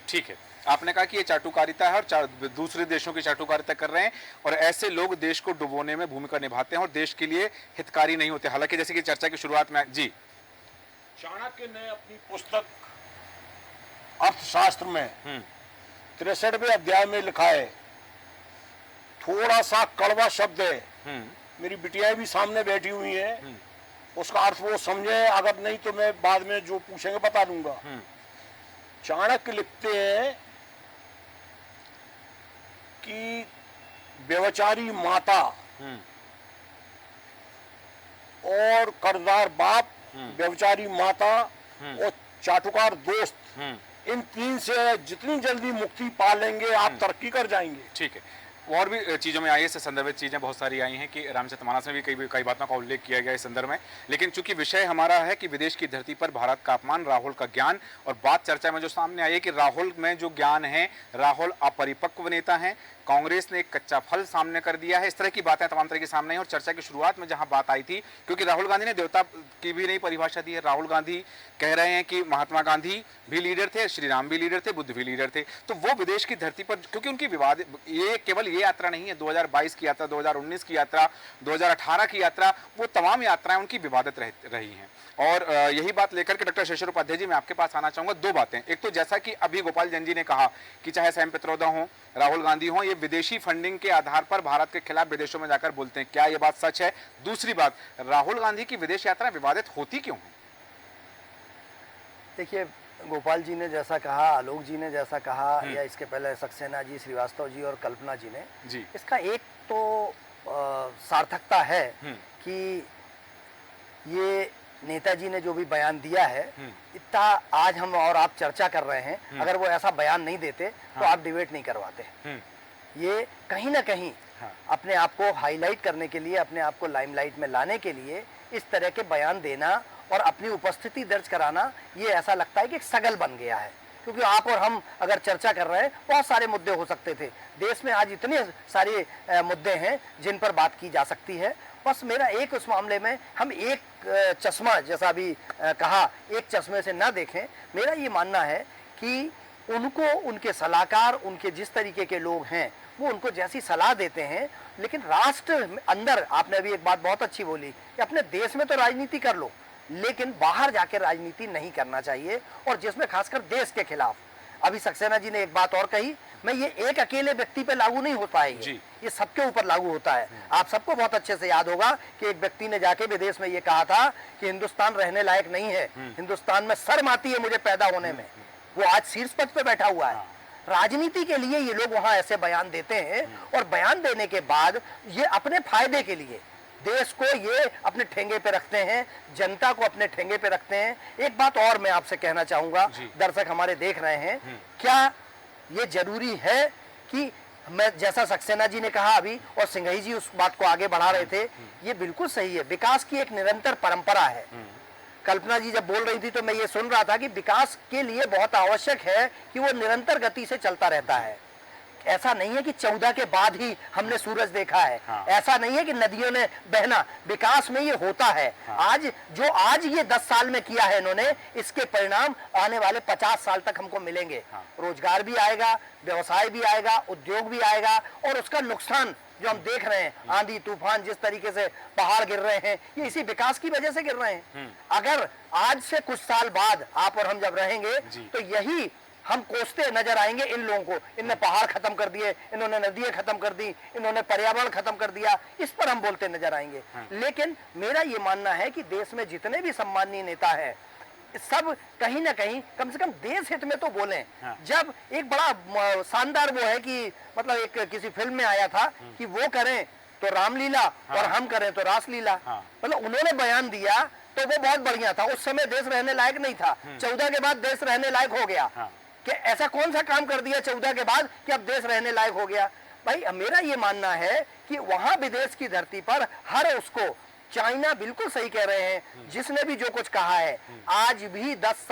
ठीक है, आपने कहा कि ये चाटुकारिता है और दूसरे देशों की चाटुकारिता कर रहे हैं, और ऐसे लोग देश को डुबोने में भूमिका निभाते हैं और देश के लिए हितकारी नहीं होते। हालांकि जैसे कि चर्चा की शुरुआत में जी, चाणक्य ने अपनी पुस्तक अर्थशास्त्र में 63वें अध्याय में लिखा है, थोड़ा सा कड़वा शब्द है, मेरी बिटियाएं भी सामने बैठी हुई हैं, उसका अर्थ वो समझे, अगर नहीं तो मैं बाद में जो पूछेंगे बता दूंगा। चाणक्य लिखते हैं कि व्यभिचारी माता और कर्जदार बाप, व्यभिचारी माता और चाटुकार दोस्त, इन 3 से जितनी जल्दी मुक्ति पा लेंगे आप तरक्की कर जाएंगे। ठीक है, और भी चीज़ों में आई है, इससे संदर्भित चीज़ें बहुत सारी आई हैं कि रामचरितमानस में भी कई बातों का उल्लेख किया गया इस संदर्भ में। लेकिन चूंकि विषय हमारा है कि विदेश की धरती पर भारत का अपमान, राहुल का ज्ञान, और बात चर्चा में जो सामने आई है कि राहुल में जो ज्ञान है, राहुल अपरिपक्व नेता हैं, कांग्रेस ने एक कच्चा फल सामने कर दिया है, इस तरह की बातें तमाम तरह के सामने आई। और चर्चा की शुरुआत में जहां बात आई थी, क्योंकि राहुल गांधी ने देवता की भी नई परिभाषा दी है। राहुल गांधी कह रहे हैं कि महात्मा गांधी भी लीडर थे, श्री राम भी लीडर थे, बुद्ध भी लीडर थे। तो वो विदेश की धरती पर, क्योंकि उनकी विवाद, ये केवल ये यात्रा नहीं है, 2022 की यात्रा, 2019 की यात्रा, 2018 की यात्रा, वो तमाम यात्राएं उनकी विवादित रही हैं। और यही बात लेकर के डॉक्टर शेषर उपाध्याय जी, मैं आपके पास आना चाहूंगा। 2 बातें, एक तो जैसा कि अभी गोपाल जैन जी ने कहा कि चाहे सैम पित्रोदा हो, राहुल गांधी हो, ये विदेशी फंडिंग के आधार पर भारत के खिलाफ विदेशों में जाकर बोलते हैं, क्या ये बात सच है? दूसरी बात, राहुल गांधी की विदेश यात्रा विवादित होती क्यों है? देखिए, गोपाल जी ने जैसा कहा, आलोक जी ने जैसा कहा, या इसके पहले सक्सेना जी, श्रीवास्तव जी और कल्पना जी ने जी, इसका एक तो सार्थकता है कि ये नेताजी ने जो भी बयान दिया है, इतना आज हम और आप चर्चा कर रहे हैं, अगर वो ऐसा बयान नहीं देते तो आप डिबेट नहीं करवाते। ये कहीं ना कहीं अपने आप को हाईलाइट करने के लिए, अपने आप को लाइमलाइट में लाने के लिए इस तरह के बयान देना और अपनी उपस्थिति दर्ज कराना, ये ऐसा लगता है कि एक सगल बन गया है। क्योंकि आप और हम अगर चर्चा कर रहे हैं, बहुत सारे मुद्दे हो सकते थे। देश में आज इतने सारे मुद्दे हैं जिन पर बात की जा सकती है। बस मेरा एक उस मामले में हम एक चश्मा, जैसा अभी कहा, एक चश्मे से ना देखें। मेरा ये मानना है कि उनको, उनके सलाहकार, उनके जिस तरीके के लोग हैं, वो उनको जैसी सलाह देते हैं, लेकिन राष्ट्र अंदर, आपने अभी एक बात बहुत अच्छी बोली कि अपने देश में तो राजनीति कर लो, लेकिन बाहर जाकर राजनीति नहीं करना चाहिए, और जिसमें खासकर देश के खिलाफ। अभी सक्सेना जी ने एक बात और कही, मैं ये एक अकेले व्यक्ति पे लागू नहीं हो पाएगी, ये सबके ऊपर लागू होता है। आप सबको बहुत अच्छे से याद होगा कि एक व्यक्ति ने जाके विदेश में ये कहा था कि हिंदुस्तान रहने लायक नहीं है, हिंदुस्तान में शर्म आती है मुझे पैदा होने में। वो आज शीर्ष पद पे बैठा हुआ है। राजनीति के लिए ये लोग वहां ऐसे बयान देते हैं, और बयान देने के बाद ये अपने फायदे के लिए देश को ये अपने ठेंगे पे रखते हैं, जनता को अपने ठेंगे पे रखते हैं। एक बात और मैं आपसे कहना चाहूंगा, दर्शक हमारे देख रहे हैं, क्या ये जरूरी है कि मैं, जैसा सक्सेना जी ने कहा अभी और सिंघई जी उस बात को आगे बढ़ा रहे थे, ये बिल्कुल सही है। विकास की एक निरंतर परंपरा है। कल्पना जी जब बोल रही थी तो मैं ये सुन रहा था कि विकास के लिए बहुत आवश्यक है कि वो निरंतर गति से चलता रहता है। ऐसा नहीं है कि 14 के बाद ही हमने सूरज देखा है, ऐसा नहीं है कि नदियों ने बहना, विकास में ये होता है। आज ये 10 साल में किया है इन्होंने, इसके परिणाम आने वाले 50 साल तक हमको मिलेंगे। रोजगार भी आएगा, व्यवसाय भी आएगा, उद्योग भी आएगा, और उसका नुकसान जो हम देख रहे हैं, आंधी तूफान, जिस तरीके से पहाड़ गिर रहे हैं, ये इसी विकास की वजह से गिर रहे हैं। अगर आज से कुछ साल बाद आप और हम जब रहेंगे तो यही हम कोसते नजर आएंगे इन लोगों को, इनने पहाड़ खत्म कर दिए, इन्होंने नदियां खत्म कर दी, इन्होंने पर्यावरण खत्म कर दिया, इस पर हम बोलते नजर आएंगे। लेकिन मेरा ये मानना है कि देश में जितने भी सम्मानीय नेता हैं, सब कहीं ना कहीं कम से कम देश हित में तो बोलें। जब एक बड़ा शानदार वो है कि मतलब एक किसी फिल्म में आया था कि वो करें तो रामलीला और हम करें तो रासलीला, मतलब उन्होंने बयान दिया तो वो बहुत बढ़िया था। उस समय देश रहने लायक नहीं था, 14 के बाद देश रहने लायक हो गया। कि ऐसा कौन सा काम कर दिया 14 के बाद कि अब देश रहने लायक हो गया? भाई मेरा ये मानना है कि वहां विदेश की धरती पर हर उसको, चाइना बिल्कुल सही कह रहे हैं, जिसने भी जो कुछ कहा है, आज भी 10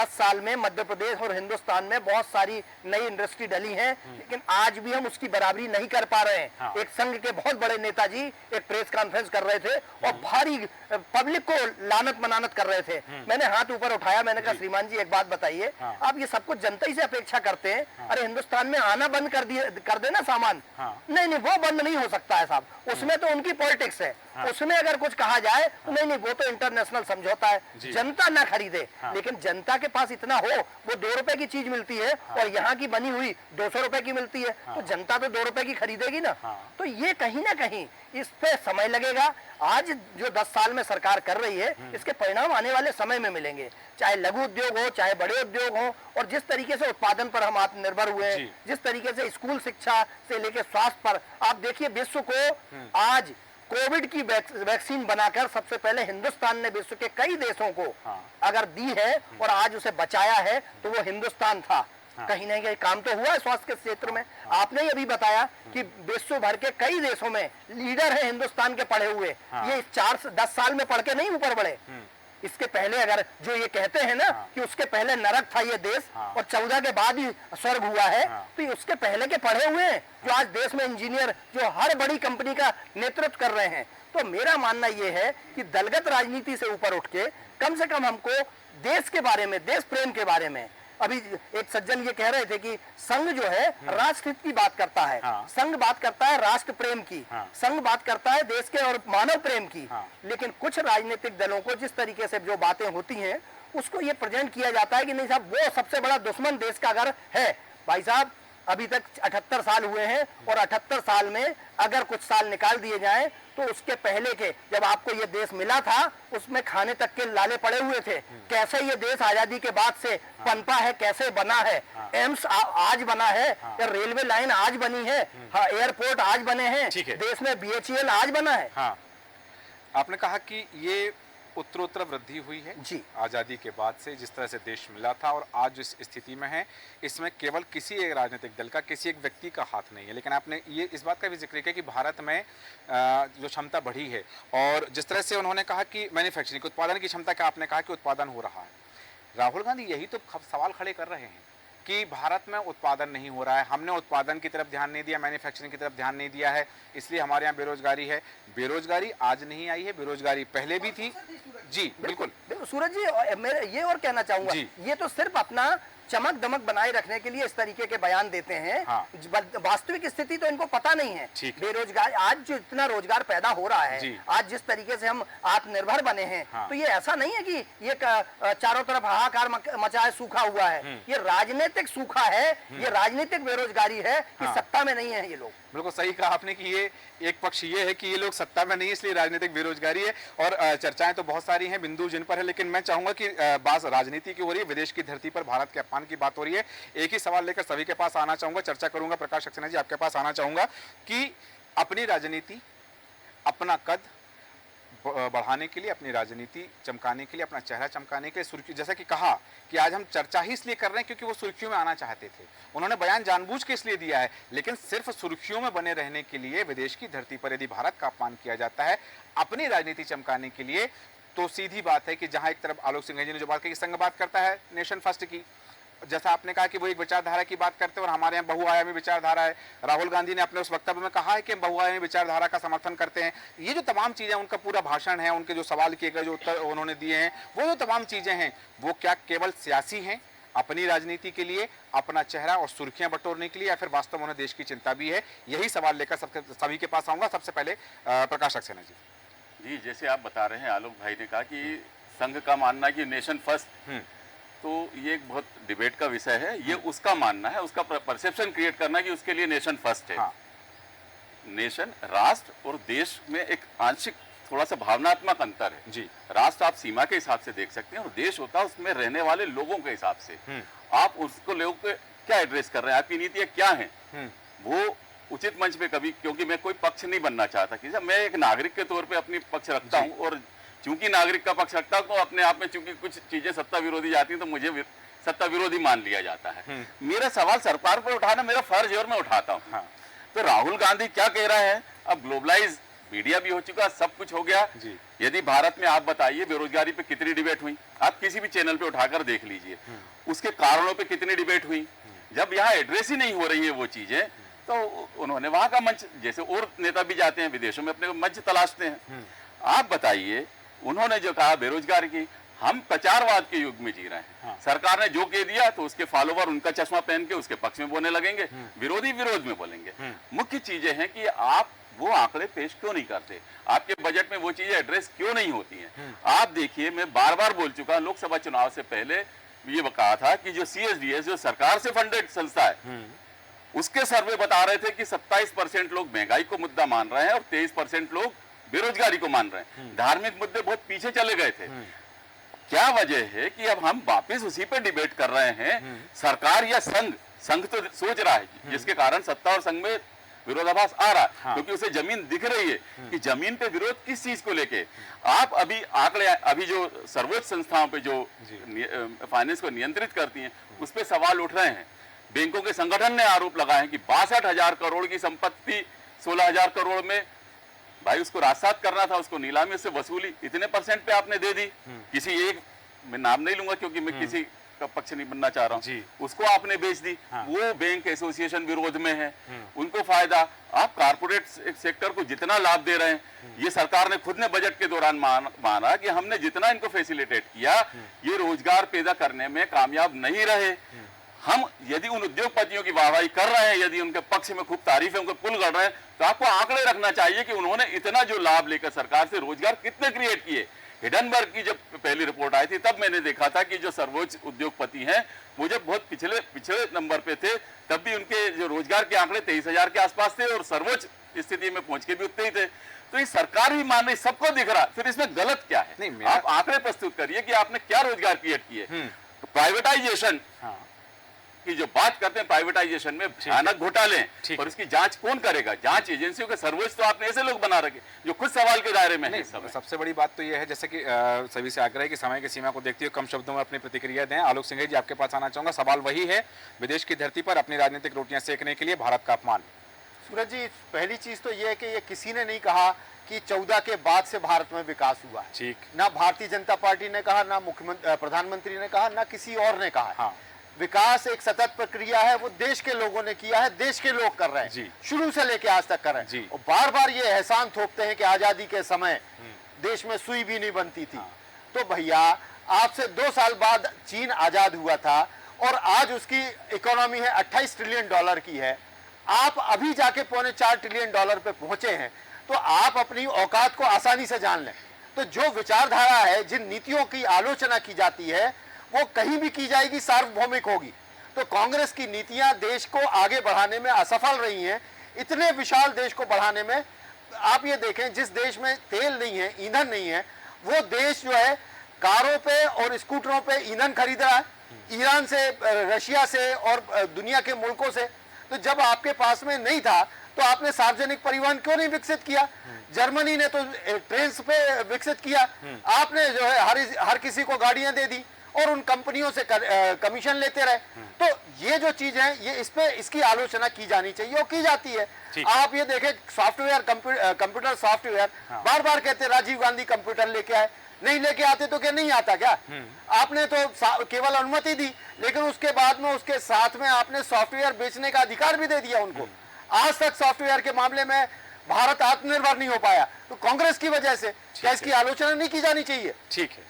साल में मध्य प्रदेश और हिंदुस्तान में बहुत सारी नई इंडस्ट्री डली हैं, लेकिन आज भी हम उसकी बराबरी नहीं कर पा रहे हैं। एक संघ के बहुत बड़े नेताजी एक प्रेस कॉन्फ्रेंस कर रहे थे और भारी पब्लिक को लानत मनानत कर रहे थे। मैंने हाथ ऊपर उठाया, मैंने कहा श्रीमान जी एक बात बताइए, आप ये सब कुछ जनता ही से अपेक्षा करते हैं, अरे हिंदुस्तान में आना बंद कर देना सामान। नहीं, वो बंद नहीं हो सकता है साहब, उसमें तो उनकी पॉलिटिक्स है, उसमें अगर कुछ कहा जाए तो नहीं, वो तो इंटरनेशनल समझौता है, जनता ना खरीदे। लेकिन जनता के पास इतना हो, वो 2 रुपए की चीज मिलती है और यहाँ की बनी हुई 200 रुपए की मिलती है, तो जनता तो 2 रुपए की खरीदेगी ना। तो ये कहीं ना कहीं इस पे समय लगेगा। आज जो 10 साल में सरकार कर रही है, इसके परिणाम आने वाले समय में मिलेंगे, चाहे लघु उद्योग हो, चाहे बड़े उद्योग हो। और जिस तरीके से उत्पादन पर हम आत्मनिर्भर हुए हैं, जिस तरीके से स्कूल शिक्षा से लेकर स्वास्थ्य पर, आप देखिए विश्व को आज कोविड की वैक्सीन बनाकर सबसे पहले हिंदुस्तान ने विश्व के कई देशों को अगर दी है और आज उसे बचाया है, तो वो हिंदुस्तान था। कहीं ना कहीं काम तो हुआ है स्वास्थ्य के क्षेत्र में। आपने ही अभी बताया कि विश्व भर के कई देशों में लीडर है हिंदुस्तान के पढ़े हुए, ये 4 से 10 साल में पढ़ के नहीं ऊपर बढ़े। इसके पहले अगर जो ये कहते हैं ना कि उसके पहले नरक था ये देश और 14 के बाद ही स्वर्ग हुआ है, तो ये उसके पहले के पढ़े हुए हैं जो आज देश में इंजीनियर, जो हर बड़ी कंपनी का नेतृत्व कर रहे हैं। तो मेरा मानना ये है कि दलगत राजनीति से ऊपर उठ के कम से कम हमको देश के बारे में, देश प्रेम के बारे में, अभी एक सज्जन ये कह रहे थे कि संघ जो है राष्ट्र हित की बात करता है, संघ बात करता है राष्ट्र प्रेम की, संघ बात करता है देश के और मानव प्रेम की। लेकिन कुछ राजनीतिक दलों को जिस तरीके से जो बातें होती हैं, उसको ये प्रेजेंट किया जाता है कि नहीं साहब, वो सबसे बड़ा दुश्मन देश का अगर है। भाई साहब, अभी तक 78 साल हुए हैं और 78 साल में अगर कुछ साल निकाल दिए जाएं तो उसके पहले के जब आपको ये देश मिला था, उसमें खाने तक के लाले पड़े हुए थे। कैसे ये देश आजादी के बाद से पनपा है, कैसे बना है, एम्स आज बना है, या रेलवे लाइन आज बनी है, एयरपोर्ट आज बने हैं, देश में BHEL आज बना है। आपने कहा कि ये उत्तरोत्तर वृद्धि हुई है जी, आज़ादी के बाद से, जिस तरह से देश मिला था और आज जिस स्थिति में है, इसमें केवल किसी एक राजनीतिक दल का, किसी एक व्यक्ति का हाथ नहीं है। लेकिन आपने ये इस बात का भी जिक्र किया कि भारत में जो क्षमता बढ़ी है, और जिस तरह से उन्होंने कहा कि मैन्युफैक्चरिंग, उत्पादन की क्षमता का आपने कहा कि उत्पादन हो रहा है, राहुल गांधी यही तो सवाल खड़े कर रहे हैं कि भारत में उत्पादन नहीं हो रहा है, हमने उत्पादन की तरफ ध्यान नहीं दिया, मैन्युफैक्चरिंग की तरफ ध्यान नहीं दिया है, इसलिए हमारे यहाँ बेरोजगारी है। बेरोजगारी आज नहीं आई है, बेरोजगारी पहले भी थी। जी बिल्कुल सूरज जी, मैं ये और कहना चाहूंगा, ये तो सिर्फ अपना चमक दमक बनाए रखने के लिए इस तरीके के बयान देते हैं। हाँ। वास्तविक स्थिति तो इनको पता नहीं है। बेरोजगार, आज जो इतना रोजगार पैदा हो रहा है, आज जिस तरीके से हम आत्मनिर्भर बने हैं, हाँ। तो ये ऐसा नहीं है कि ये चारों तरफ हाहाकार मचा है, सूखा हुआ है। ये राजनीतिक सूखा है, ये राजनीतिक बेरोजगारी है कि हाँ। सत्ता में नहीं है ये लोग। बिल्कुल सही कहा आपने कि ये एक पक्ष ये है कि ये लोग सत्ता में नहीं है, इसलिए राजनीतिक बेरोजगारी है। और चर्चाएं तो बहुत सारी हैं, बिंदु जिन पर है, लेकिन मैं चाहूंगा कि बात राजनीति की हो रही है, विदेश की धरती पर भारत के अपमान की बात हो रही है। एक ही सवाल लेकर सभी के पास आना चाहूंगा, चर्चा करूंगा। प्रकाश सक्सेना जी, आपके पास आना चाहूंगा कि अपनी राजनीति, अपना कद बढ़ाने के लिए, अपनी राजनीति चमकाने के लिए, अपना चेहरा चमकाने के लिए सुर्खी, जैसा कि कहा कि आज हम चर्चा ही इसलिए कर रहे हैं क्योंकि वो सुर्खियों में आना चाहते थे। उन्होंने बयान जानबूझ के इसलिए दिया है, लेकिन सिर्फ सुर्खियों में बने रहने के लिए विदेश की धरती पर यदि भारत का अपमान किया जाता है अपनी राजनीति चमकाने के लिए, तो सीधी बात है कि जहां एक तरफ आलोक सिंह जी ने जो बात कही, संघ बात करता है नेशन फर्स्ट की, जैसा आपने कहा कि वो एक विचारधारा की बात करते हैं और हमारे यहाँ बहुआयामी विचारधारा है। राहुल गांधी ने अपने उस वक्तव्य में कहा है कि हम बहुआयामी विचारधारा का समर्थन करते हैं। ये जो तमाम चीजें, उनका पूरा भाषण है, उनके जो सवाल किए गए, जो उत्तर उन्होंने दिए हैं, वो जो तमाम चीजें हैं, वो क्या केवल सियासी हैं अपनी राजनीति के लिए, अपना चेहरा और सुर्खियां बटोरने के लिए, या फिर वास्तव में उन्हें देश की चिंता भी है? यही सवाल लेकर सभी के पास आऊंगा। सबसे पहले प्रकाश सक्सेना जी। जैसे आप बता रहे हैं, आलोक भाई ने कहा कि संघ का मानना है कि नेशन फर्स्ट, तो ये एक बहुत डिबेट का विषय है। ये उसका मानना है, उसका परसेप्शन क्रिएट करना कि उसके लिए नेशन फर्स्ट है। हाँ। नेशन, राष्ट्र और देश में एक आंशिक थोड़ा सा भावनात्मक अंतर है। जी। राष्ट्र आप सीमा के हिसाब से देख सकते हैं और देश होता है उसमें रहने वाले लोगों के हिसाब से। आप उसको लोगों को क्या एड्रेस कर रहे हैं, आपकी नीतियां क्या हैं, वो उचित मंच पे कभी, क्योंकि मैं कोई पक्ष नहीं बनना चाहता कि मैं एक नागरिक के तौर पे अपनी पक्ष रखता हूं, और चूंकि नागरिक का पक्ष रखता हूं तो अपने आप में चूंकि कुछ चीजें सत्ता विरोधी जाती हैं तो मुझे सत्ता विरोधी मान लिया जाता है। मेरा सवाल सरकार पर उठाना मेरा फर्ज है और मैं उठाता हूँ। हाँ। तो राहुल गांधी क्या कह रहे हैं, अब ग्लोबलाइज मीडिया भी हो चुका, सब कुछ हो गया। यदि भारत में आप बताइए बेरोजगारी पे कितनी डिबेट हुई, आप किसी भी चैनल पे उठाकर देख लीजिए, उसके कारणों पे कितनी डिबेट हुई। जब यहाँ एड्रेस ही नहीं हो रही है वो चीजें, तो उन्होंने वहां का मंच, जैसे और नेता भी जाते हैं विदेशों में अपने मंच तलाशते हैं। आप बताइए, उन्होंने जो कहा बेरोजगारी की, हम प्रचारवाद के युग में जी रहे हैं। हाँ। सरकार ने जो कह दिया तो उसके फॉलोवर उनका चश्मा पहन के उसके पक्ष में बोलने लगेंगे, विरोधी विरोध में बोलेंगे। मुख्य चीजें हैं कि आप वो आंकड़े पेश क्यों नहीं करते, आपके बजट में वो चीजें एड्रेस क्यों नहीं होती हैं। आप देखिए, मैं बार बार बोल चुका, लोकसभा चुनाव से पहले ये कहा था कि जो CSDS जो सरकार से फंडेड संस्था है, उसके सर्वे बता रहे थे कि 27% लोग महंगाई को मुद्दा मान रहे हैं और 23% लोग बेरोजगारी को मान रहे हैं। धार्मिक मुद्दे बहुत पीछे चले गए थे। क्या वजह है कि अब हम वापस उसी पे डिबेट कर रहे हैं? सरकार या संघ तो सोच रहा है, जिसके कारण सत्ता और संघ में विरोधाभास आ रहा है। हाँ। क्योंकि उसे जमीन दिख रही है कि जमीन पे विरोध किस चीज को लेके। आप अभी आंकड़े, अभी जो सर्वोच्च संस्थाओं पे जो फाइनेंस को नियंत्रित करती हैं, उस पर सवाल उठ रहे हैं। बैंकों के संगठन ने आरोप लगाए हैं कि 62,000 करोड़ की संपत्ति 16,000 करोड़ में, भाई उसको राजसात करना था, उसको नीलामी से वसूली इतने % पे आपने दे दी। किसी एक, मैं नाम नहीं लूंगा क्योंकि मैं किसी का पक्ष नहीं बनना चाह रहा हूँ, उसको आपने बेच दी। हाँ। वो बैंक एसोसिएशन विरोध में है, उनको फायदा। आप कारपोरेट सेक्टर को जितना लाभ दे रहे हैं, ये सरकार ने खुद ने बजट के दौरान माना कि हमने जितना इनको फैसिलिटेट किया, ये रोजगार पैदा करने में कामयाब नहीं रहे। हम यदि उन उद्योगपतियों की वाहवाही कर रहे हैं, यदि उनके पक्ष में खूब तारीफ है, उनके पुल गढ़ रहे हैं, तो आपको आंकड़े रखना चाहिए कि उन्होंने इतना जो लाभ लेकर सरकार से रोजगार कितने क्रिएट किए। हिडनबर्ग की जब पहली रिपोर्ट आई थी तब मैंने देखा था कि जो सर्वोच्च उद्योगपति हैं वो जब बहुत पिछले नंबर पे थे, तब भी उनके जो रोजगार के आंकड़े 23,000 के आसपास थे और सर्वोच्च स्थिति में पहुंच के भी उतने ही थे। तो ये सरकार भी मान रही, सबको दिख रहा, फिर इसमें गलत क्या है? नहीं, आप आंकड़े प्रस्तुत करिए कि आपने क्या रोजगार क्रिएट किए। प्राइवेटाइजेशन की जो बात करते हैं, प्राइवेटाइजेशन में भयानक घोटाले, और इसकी जांच कौन करेगा? जांच एजेंसियों के सर्वोच्च तो आपने ऐसे लोग बना रखे जो खुद सवाल के दायरे में है। सबसे बड़ी बात तो यह है, जैसे कि सभी से आग्रह है कि समय की सीमा को देखते हुए कम शब्दों में अपनी प्रतिक्रिया दें। आलोक सिंह जी, आपके पास आना चाहूंगा। सवाल वही है, विदेश की धरती पर अपनी राजनीतिक रोटियां सेकने के लिए भारत का अपमान। सूरज जी, पहली चीज तो ये है कि ये किसी ने नहीं कहा कि 14 के बाद से भारत में विकास हुआ है। ठीक। ना भारतीय जनता पार्टी ने कहा, ना मुख्यमंत्री प्रधानमंत्री ने कहा, ना किसी और ने कहा। हाँ। विकास एक सतत प्रक्रिया है, वो देश के लोगों ने किया है, देश के लोग कर रहे हैं जी। शुरू से लेके आज तक कर रहे हैं। और बार बार ये एहसान थोपते हैं कि आजादी के समय देश में सुई भी नहीं बनती थी। तो भैया, आज से 2 साल बाद चीन आजाद हुआ था और आज उसकी इकोनॉमी है 28 ट्रिलियन डॉलर की है। आप अभी जाके $4.25 ट्रिलियन पे पहुंचे हैं, तो आप अपनी औकात को आसानी से जान लें। तो जो विचारधारा है, जिन नीतियों की आलोचना की जाती है, वो कहीं भी की जाएगी सार्वभौमिक होगी। तो कांग्रेस की नीतियां देश को आगे बढ़ाने में असफल रही हैं। इतने विशाल देश को बढ़ाने में आप ये देखें, जिस देश में तेल नहीं है, ईंधन नहीं है, वो देश जो है कारों पे और स्कूटरों पे ईंधन खरीद रहा है, ईरान से, रशिया से और दुनिया के मुल्कों से। तो जब आपके पास में नहीं था, तो आपने सार्वजनिक परिवहन क्यों नहीं विकसित किया? जर्मनी ने तो ट्रेन पे विकसित किया, आपने जो है हर किसी को गाड़ियां दे दी और उन कंपनियों से कमीशन लेते रहे। तो ये जो चीज है, ये इसकी आलोचना की जानी चाहिए और की जाती है। आप ये देखें, सॉफ्टवेयर, कंप्यूटर सॉफ्टवेयर, बार बार कहते राजीव गांधी कंप्यूटर लेके आए, नहीं लेके आते तो क्या नहीं आता क्या? आपने तो केवल अनुमति दी, लेकिन उसके बाद में उसके साथ में आपने सॉफ्टवेयर बेचने का अधिकार भी दे दिया उनको। आज तक सॉफ्टवेयर के मामले में भारत आत्मनिर्भर नहीं हो पाया, तो कांग्रेस की वजह से। क्या इसकी आलोचना नहीं की जानी चाहिए? ठीक है,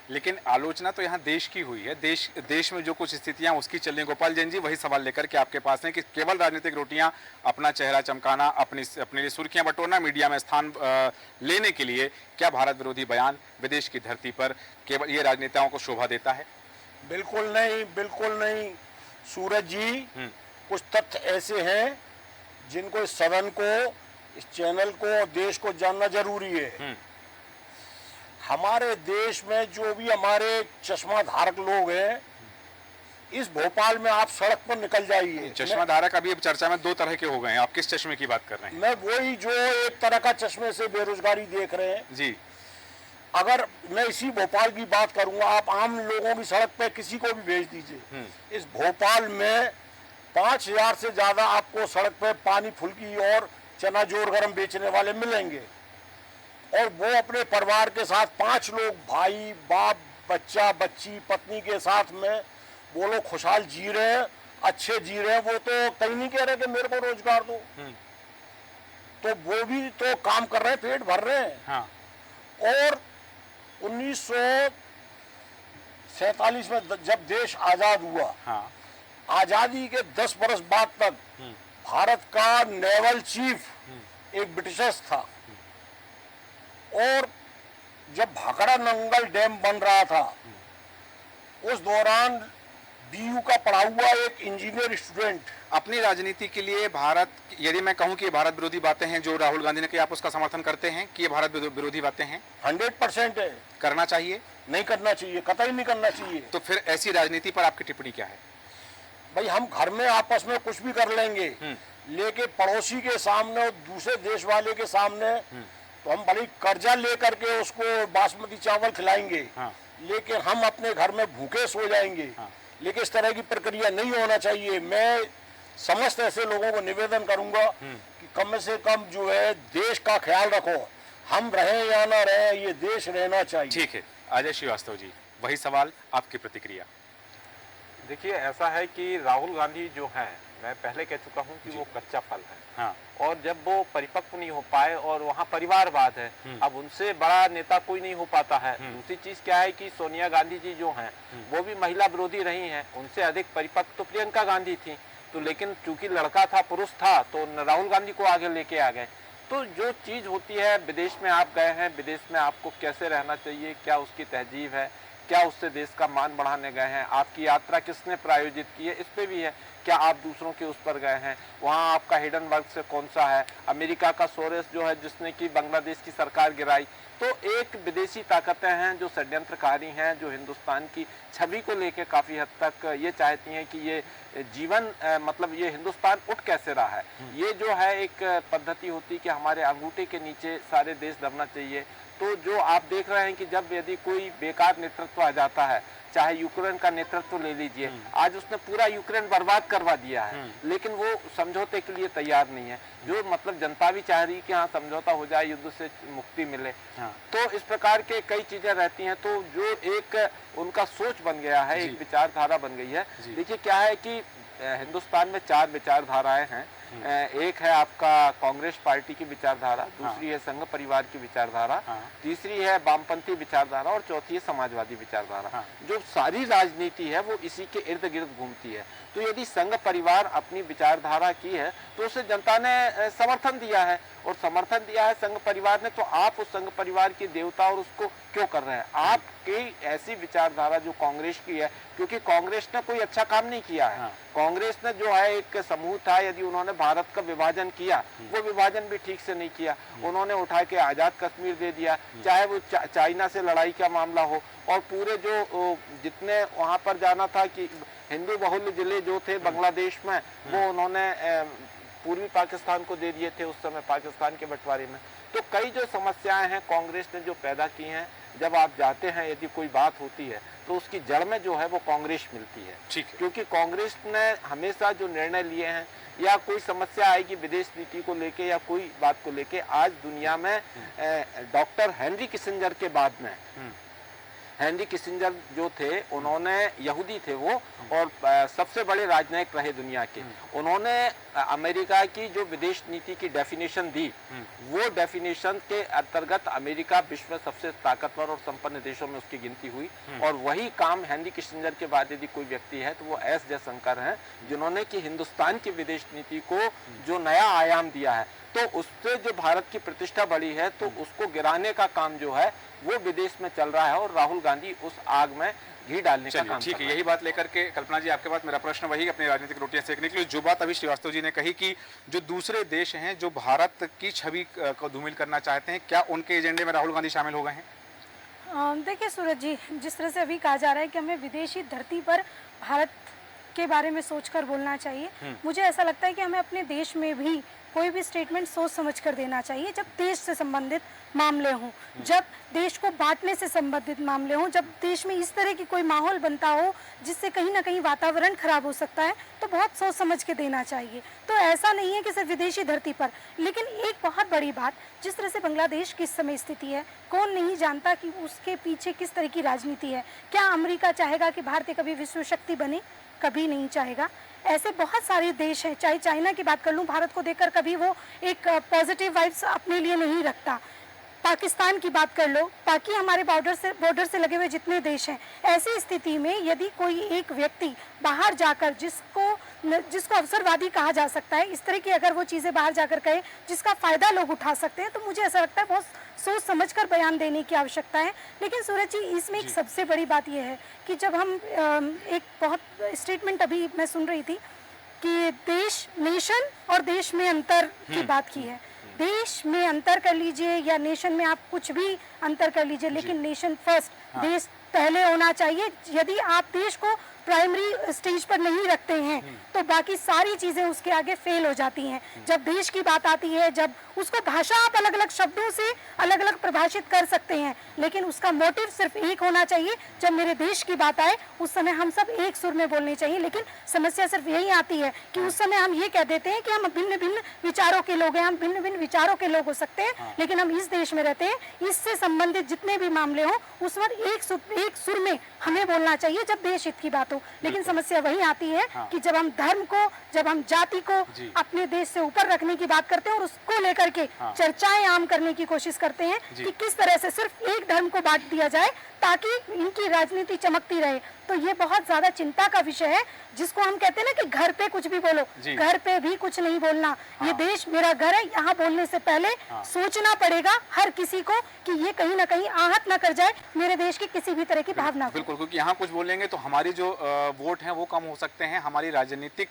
लेकिन आलोचना तो यहाँ देश की हुई है। देश में जो कुछ स्थितियां उसकी चल रही। गोपाल जैन जी, वही सवाल लेकर के आपके पास है कि केवल राजनीतिक रोटियां, अपना चेहरा चमकाना, अपने लिए सुर्खियां बटोरना, मीडिया में स्थान लेने के लिए क्या भारत विरोधी बयान विदेश की धरती पर केवल ये राजनेताओं को शोभा देता है? बिल्कुल नहीं, बिल्कुल नहीं सूरज जी। कुछ तथ्य ऐसे हैं जिनको इस सदन को, इस चैनल को, देश को जानना जरूरी है। हमारे देश में जो भी हमारे चश्मा धारक लोग हैं, इस भोपाल में आप सड़क पर निकल जाइए। चश्मा धारक अभी अब चर्चा में 2 तरह के हो गए हैं। आप किस चश्मे की बात कर रहे हैं? मैं वही जो एक तरह का चश्मे से बेरोजगारी देख रहे हैं जी। अगर मैं इसी भोपाल की बात करूंगा, आप आम लोगों की सड़क पे किसी को भी भेज दीजिए, इस भोपाल में 5000 से ज्यादा आपको सड़क पे पानी फुल्की और चना जोर गरम बेचने वाले मिलेंगे। और वो अपने परिवार के साथ 5 लोग, भाई, बाप, बच्चा, बच्ची, पत्नी के साथ में वो लोग खुशहाल जी रहे हैं, अच्छे जी रहे हैं। वो तो कहीं नहीं कह रहे कि मेरे को रोजगार दो, तो वो भी तो काम कर रहे हैं, पेट भर रहे हैं। हाँ। और 1947 में जब देश आजाद हुआ, हाँ। आजादी के 10 बरस बाद तक भारत का नेवल चीफ एक ब्रिटिशर्स था। और जब भाखड़ा नंगल डैम बन रहा था, उस दौरान बीयू का पढ़ा हुआ एक इंजीनियर स्टूडेंट अपनी राजनीति के लिए भारत, यदि मैं कहूं कि ये भारत विरोधी बातें हैं जो राहुल गांधी ने की, आप उसका समर्थन करते हैं कि ये भारत विरोधी बातें हैं? 100% है। करना चाहिए? नहीं करना चाहिए, कतई नहीं करना चाहिए। तो फिर ऐसी राजनीति पर आपकी टिप्पणी क्या है? भाई, हम घर में आपस में कुछ भी कर लेंगे, लेके पड़ोसी के सामने और दूसरे देश वाले के सामने तो हम भले कर्जा लेकर के उसको बासमती चावल खिलाएंगे, लेकिन हम अपने घर में भूखे सो जाएंगे। लेकिन इस तरह की प्रक्रिया नहीं होना चाहिए। मैं समस्त ऐसे लोगों को निवेदन करूंगा कि कम से कम जो है देश का ख्याल रखो। हम रहें या ना रहें, ये देश रहना चाहिए। ठीक है, अजय श्रीवास्तव जी, वही सवाल, आपकी प्रतिक्रिया। देखिए, ऐसा है कि राहुल गांधी जो है, मैं पहले कह चुका हूं कि वो कच्चा फल है। हाँ। और जब वो परिपक्व नहीं हो पाए, और वहाँ परिवारवाद है, अब उनसे बड़ा नेता कोई नहीं हो पाता है। दूसरी चीज क्या है कि सोनिया गांधी जी जो हैं, वो भी महिला विरोधी रही हैं। उनसे अधिक परिपक्व तो प्रियंका गांधी थी। तो लेकिन चूंकि लड़का था, पुरुष था, तो राहुल गांधी को आगे लेके आ गए। तो जो चीज होती है, विदेश में आप गए हैं, विदेश में आपको कैसे रहना चाहिए, क्या उसकी तहजीब है, क्या उससे देश का मान बढ़ाने गए हैं, आपकी यात्रा किसने प्रायोजित की है, इस पे भी है। क्या आप दूसरों के उस पर गए हैं, वहाँ आपका हिडन वर्क से कौन सा है। अमेरिका का सोरेस जो है, जिसने कि बांग्लादेश की सरकार गिराई, तो एक विदेशी ताकतें हैं जो षड्यंत्रकारी हैं, जो हिंदुस्तान की छवि को लेकर काफ़ी हद तक ये चाहती हैं कि ये जीवन मतलब ये हिंदुस्तान उठ कैसे रहा है। ये जो है एक पद्धति होती कि हमारे अंगूठे के नीचे सारे देश दबना चाहिए। तो जो आप देख रहे हैं कि जब यदि कोई बेकार नेतृत्व आ जाता है, चाहे यूक्रेन का नेतृत्व ले लीजिए, आज उसने पूरा यूक्रेन बर्बाद करवा दिया है, लेकिन वो समझौते के लिए तैयार नहीं है। जो मतलब जनता भी चाह रही है कि हाँ समझौता हो जाए, युद्ध से मुक्ति मिले। तो इस प्रकार के कई चीजें रहती हैं। तो जो एक उनका सोच बन गया है, एक विचारधारा बन गई है। देखिए क्या है कि हिंदुस्तान में 4 विचारधाराएं हैं। एक है आपका कांग्रेस पार्टी की विचारधारा, दूसरी है संघ परिवार की विचारधारा, तीसरी है वामपंथी विचारधारा और चौथी है समाजवादी विचारधारा। जो सारी राजनीति है वो इसी के इर्द गिर्द घूमती है। तो यदि संघ परिवार अपनी विचारधारा की है तो उसे जनता ने समर्थन दिया है, और समर्थन दिया है संघ परिवार ने, तो आप उस संघ परिवार की देवता और उसको क्यों कर रहे हैं? आपकी ऐसी विचारधारा जो कांग्रेस की है, क्योंकि कांग्रेस ने कोई अच्छा काम नहीं किया है। कांग्रेस ने जो है एक समूह था, यदि उन्होंने भारत का विभाजन किया, वो विभाजन भी ठीक से नहीं किया। उन्होंने उठा के आजाद कश्मीर दे दिया, चाहे वो चाइना से लड़ाई का मामला हो, और पूरे जो जितने वहां पर जाना था कि हिंदू बहुल जिले जो थे बांग्लादेश में, वो उन्होंने पूर्वी पाकिस्तान को दे दिए थे उस समय पाकिस्तान के बंटवारे में। तो कई जो समस्याएं हैं कांग्रेस ने जो पैदा की हैं, जब आप जाते हैं यदि कोई बात होती है तो उसकी जड़ में जो है वो कांग्रेस मिलती है। ठीक है। क्योंकि कांग्रेस ने हमेशा जो निर्णय लिए हैं, या कोई समस्या आएगी विदेश नीति को लेके या कोई बात को लेके, आज दुनिया में डॉक्टर हेनरी किसिंजर के बाद में, हेनरी किसिंजर जो थे उन्होंने यहूदी थे वो, और सबसे बड़े राजनयिक रहे दुनिया के। उन्होंने अमेरिका की जो विदेश नीति की डेफिनेशन दी, वो डेफिनेशन के अंतर्गत अमेरिका विश्व में सबसे ताकतवर और संपन्न देशों में उसकी गिनती हुई। और वही काम हेनरी किसिंजर के बाद यदि कोई व्यक्ति है तो वो एस जयशंकर हैं, जिन्होंने कि हिंदुस्तान की विदेश नीति को जो नया आयाम दिया है, तो उससे जो भारत की प्रतिष्ठा बढ़ी है, तो उसको गिराने का काम जो है वो विदेश में चल रहा है, और राहुल गांधी उस आग में घी डालने का काम। ठीक है, यही बात लेकर के कल्पना जी आपके पास मेरा प्रश्न वही, अपनी राजनीतिक रोटियां सेकने के लिए जो बात अभी श्रीवास्तव जी ने कही कि जो दूसरे देश हैं जो भारत की छवि को धूमिल करना चाहते हैं, क्या उनके एजेंडे में राहुल गांधी शामिल हो गए हैं? देखिए सूरज जी, जिस तरह से अभी कहा जा रहा है कि हमें विदेशी धरती पर भारत के बारे में सोचकर बोलना चाहिए, मुझे ऐसा लगता है कि हमें अपने देश में भी कोई भी स्टेटमेंट सोच समझ कर देना चाहिए जब देश से संबंधित मामले हों, जब देश को बांटने से संबंधित मामले हों, जब देश में इस तरह की कोई माहौल बनता हो जिससे कहीं ना कहीं वातावरण खराब हो सकता है, तो बहुत सोच समझ के देना चाहिए। तो ऐसा नहीं है कि सिर्फ विदेशी धरती पर, लेकिन एक बहुत बड़ी बात, जिस तरह से बांग्लादेश की इस समय स्थिति है, कौन नहीं जानता कि उसके पीछे किस तरह की राजनीति है। क्या अमेरिका चाहेगा कि भारत कभी विश्व शक्ति बने? कभी नहीं चाहेगा। ऐसे बहुत सारे देश हैं, चाहे चाइना की बात कर लूँ, भारत को देखकर कभी वो एक पॉजिटिव वाइब्स अपने लिए नहीं रखता। पाकिस्तान की बात कर लो, बाकी हमारे बॉर्डर से लगे हुए जितने देश हैं, ऐसी स्थिति में यदि कोई एक व्यक्ति बाहर जाकर जिसको अवसरवादी कहा जा सकता है, इस तरह की अगर वो चीज़ें बाहर जाकर कहे जिसका फ़ायदा लोग उठा सकते हैं, तो मुझे ऐसा लगता है बहुत सोच समझकर बयान देने की आवश्यकता है। लेकिन सूरज जी, इसमें एक सबसे बड़ी बात यह है कि जब हम एक बहुत स्टेटमेंट अभी मैं सुन रही थी कि देश, नेशन और देश में अंतर की बात की है। देश में अंतर कर लीजिए या नेशन में आप कुछ भी अंतर कर लीजिए, लेकिन नेशन फर्स्ट, देश पहले होना चाहिए। यदि आप देश को प्राइमरी स्टेज पर नहीं रखते हैं तो बाकी सारी चीज़ें उसके आगे फेल हो जाती हैं। जब देश की बात आती है, जब उसको भाषा आप अलग अलग शब्दों से अलग अलग परिभाषित कर सकते हैं, लेकिन उसका मोटिव सिर्फ एक होना चाहिए। जब मेरे देश की बात आए उस समय हम सब एक सुर में बोलने चाहिए। लेकिन समस्या सिर्फ यही आती है कि उस समय हम ये कह देते हैं कि हम भिन्न भिन्न विचारों के लोग हैं, हम भिन्न भिन्न विचारों के लोग हो सकते हैं, लेकिन हम इस देश में रहते हैं। इससे संबंधित जितने भी मामले हों उस पर एक सुर में हमें बोलना चाहिए जब देश हित की बात हो। लेकिन समस्या वही आती है कि जब हम धर्म को, जब हम जाति को अपने देश से ऊपर रखने की बात करते हैं और उसको लेकर के चर्चाएं आम करने की कोशिश करते हैं कि किस तरह से सिर्फ एक धर्म को बांट दिया जाए ताकि इनकी राजनीति चमकती रहे, तो ये बहुत ज्यादा चिंता का विषय है। जिसको हम कहते हैं ना कि घर पे कुछ भी बोलो, घर पे भी कुछ नहीं बोलना। ये देश मेरा घर है, यहाँ बोलने से पहले सोचना पड़ेगा हर किसी को कि ये कहीं ना कहीं आहत ना कर जाए मेरे देश की किसी भी तरह की भावना को। बिल्कुल, क्योंकि यहाँ कुछ बोलेंगे तो हमारी जो वोट हैं वो कम हो सकते हैं, हमारी राजनीतिक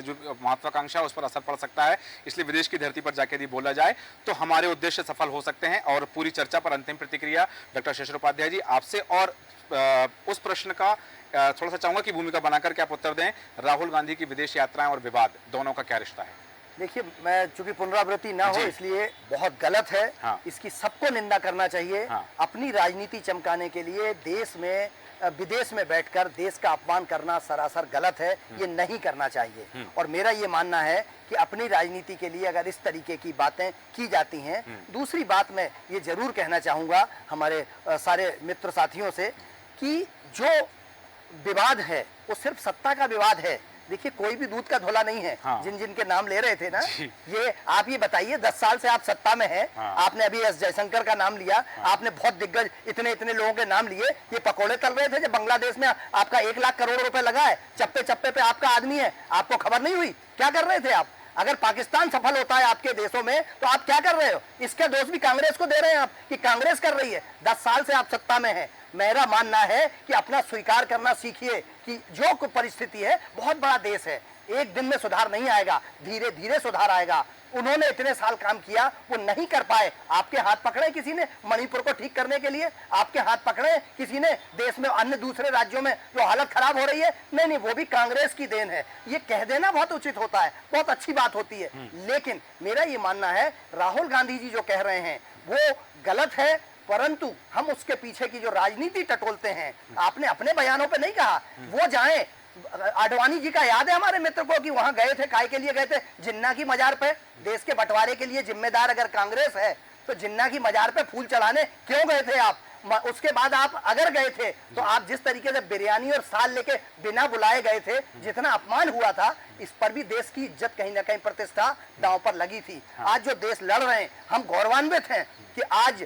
जो महत्वाकांक्षा उस पर असर पड़ सकता है। इसलिए विदेश की धरती पर जाकर यदि बोला जाए तो हमारे उद्देश्य सफल हो सकते हैं। और पूरी चर्चा पर अंतिम प्रतिक्रिया डॉक्टर शेषर उपाध्याय जी आपसे, और उस प्रश्न का थोड़ा सा चाहूंगा कि भूमिका बनाकर के आप उत्तर दें, राहुल गांधी की विदेश यात्राएं और विवाद दोनों का क्या रिश्ता है? देखिए, मैं चूंकि पुनरावृत्ति ना हो इसलिए बहुत गलत है। इसकी सबको निंदा करना चाहिए। अपनी राजनीति चमकाने के लिए देश में विदेश में बैठकर देश का अपमान करना सरासर गलत है, ये नहीं करना चाहिए। और मेरा ये मानना है कि अपनी राजनीति के लिए अगर इस तरीके की बातें की जाती हैं। दूसरी बात मैं ये जरूर कहना चाहूँगा हमारे सारे मित्र साथियों से कि जो विवाद है वो सिर्फ सत्ता का विवाद है। देखिए कोई भी दूध का धोला नहीं है। हाँ। जिन जिन के नाम ले रहे थे ना, ये आप ये बताइए 10 साल से आप सत्ता में हैं। हाँ। आपने अभी एस जयशंकर का नाम लिया। हाँ। आपने बहुत दिग्गज इतने इतने लोगों के नाम लिए। ये पकोड़े तल रहे थे जब बांग्लादेश में आपका 1 लाख करोड़ रुपए लगा है, चप्पे चप्पे पे आपका आदमी है, आपको खबर नहीं हुई? क्या कर रहे थे आप? अगर पाकिस्तान सफल होता है आपके देशों में तो आप क्या कर रहे हो? इसका दोष भी कांग्रेस को दे रहे हैं आप कि कांग्रेस कर रही है। 10 साल से आप सत्ता में हैं। मेरा मानना है कि अपना स्वीकार करना सीखिए कि जो परिस्थिति है, बहुत बड़ा देश है, एक दिन में सुधार नहीं आएगा, धीरे धीरे सुधार आएगा। उन्होंने इतने साल काम किया, वो नहीं कर पाए। आपके हाथ पकड़े किसी ने मणिपुर को ठीक करने के लिए? आपके हाथ पकड़े किसी ने देश में अन्य दूसरे राज्यों में जो हालत खराब हो रही है? नहीं, वो भी कांग्रेस की देन है। ये कह देना बहुत उचित होता है, बहुत अच्छी बात होती है। लेकिन मेरा ये मानना है राहुल गांधी जी जो कह रहे हैं वो गलत है, परंतु हम उसके पीछे की जो राजनीति टटोलते हैं, आपने अपने बयानों पे नहीं कहा, वो जाएं। आडवाणी जी का याद है हमारे मित्र को कि वहां गए थे, काय के लिए गए थे? जिन्ना की मजार पे। देश के बंटवारे के लिए जिम्मेदार अगर कांग्रेस है तो जिन्ना की मजार पे फूल चढ़ाने क्यों गए थे आप? उसके बाद आप अगर गए थे तो आप जिस तरीके से बिरयानी और साल लेके बिना बुलाए गए थे, जितना अपमान हुआ था, इस पर भी देश की इज्जत कहीं ना कहीं प्रतिष्ठा दांव पर लगी थी। आज जो देश लड़ रहे हैं, हम गौरवान्वित हैं कि आज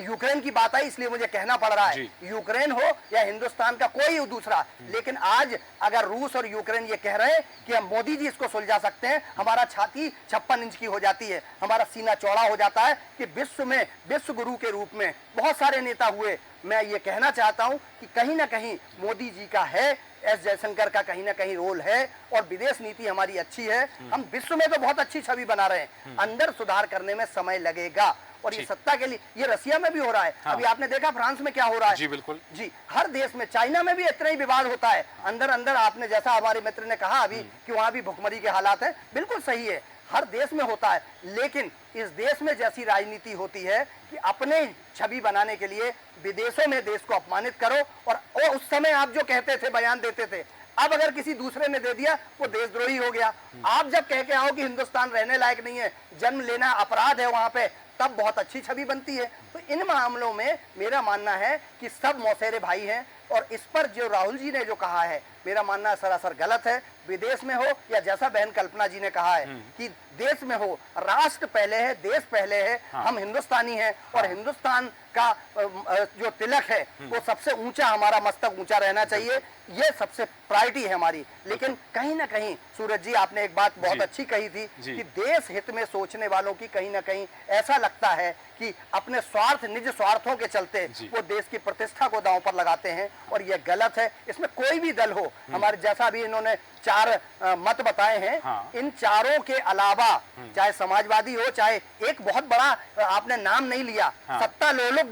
यूक्रेन की बात आई इसलिए मुझे कहना पड़ रहा है, यूक्रेन हो या हिंदुस्तान का कोई दूसरा, लेकिन आज अगर रूस और यूक्रेन ये कह रहे हैं कि हम मोदी जी इसको सुलझा सकते हैं, हमारा छाती 56 इंच की हो जाती है, हमारा सीना चौड़ा हो जाता है कि विश्व में विश्व गुरु के रूप में बहुत सारे नेता हुए। मैं ये कहना चाहता हूं कि कहीं ना कहीं मोदी जी का है, एस जयशंकर का कहीं ना कहीं रोल है, और विदेश नीति हमारी अच्छी है। हम विश्व में तो बहुत अच्छी छवि बना रहे हैं, अंदर सुधार करने में समय लगेगा। और ये सत्ता के लिए, ये रसिया में भी हो रहा है। हाँ। अभी आपने देखा फ्रांस में क्या हो रहा है। जी बिल्कुल जी, हर देश में, चाइना में भी इतना ही विवाद होता है अंदर अंदर। आपने जैसा हमारे मित्र ने कहा अभी कि वहां भी भुखमरी के हालात है, बिल्कुल सही है, हर देश में होता है। लेकिन इस देश में जैसी राजनीति होती है कि अपने छवि बनाने के लिए विदेशों में देश को अपमानित करो, और उस समय आप जो कहते थे, बयान देते थे, अब अगर किसी दूसरे ने दे दिया वो देशद्रोही हो गया। आप जब कह के आओ कि हिंदुस्तान रहने लायक नहीं है, जन्म लेना अपराध है वहां पे, तब बहुत अच्छी छवि बनती है। तो इन मामलों में मेरा मानना है कि सब मौसेरे भाई हैं, और इस पर जो राहुल जी ने जो कहा है, मेरा मानना सरासर गलत है। विदेश में हो या जैसा बहन कल्पना जी ने कहा है कि देश में हो, राष्ट्र पहले है, देश पहले है। हाँ। हम हिंदुस्तानी हैं, और हिंदुस्तान का जो तिलक है वो सबसे ऊंचा, हमारा मस्तक ऊंचा रहना चाहिए, ये सबसे प्रायोरिटी है हमारी। लेकिन कहीं ना कहीं सूरज जी, आपने एक बात बहुत अच्छी कही थी कि देश हित में सोचने वालों की कहीं ना कहीं ऐसा लगता है कि अपने स्वार्थ, निज स्वार्थों के चलते वो देश की प्रतिष्ठा को दांव पर लगाते हैं, और ये गलत है। इसमें कोई भी दल हो, हमारे जैसा अभी इन्होंने 4 मत बताए हैं। हाँ। इन चारों के अलावा चाहे समाजवादी हो, चाहे एक बहुत बड़ा आपने नाम नहीं लिया, हाँ। सत्ता लोलुप्त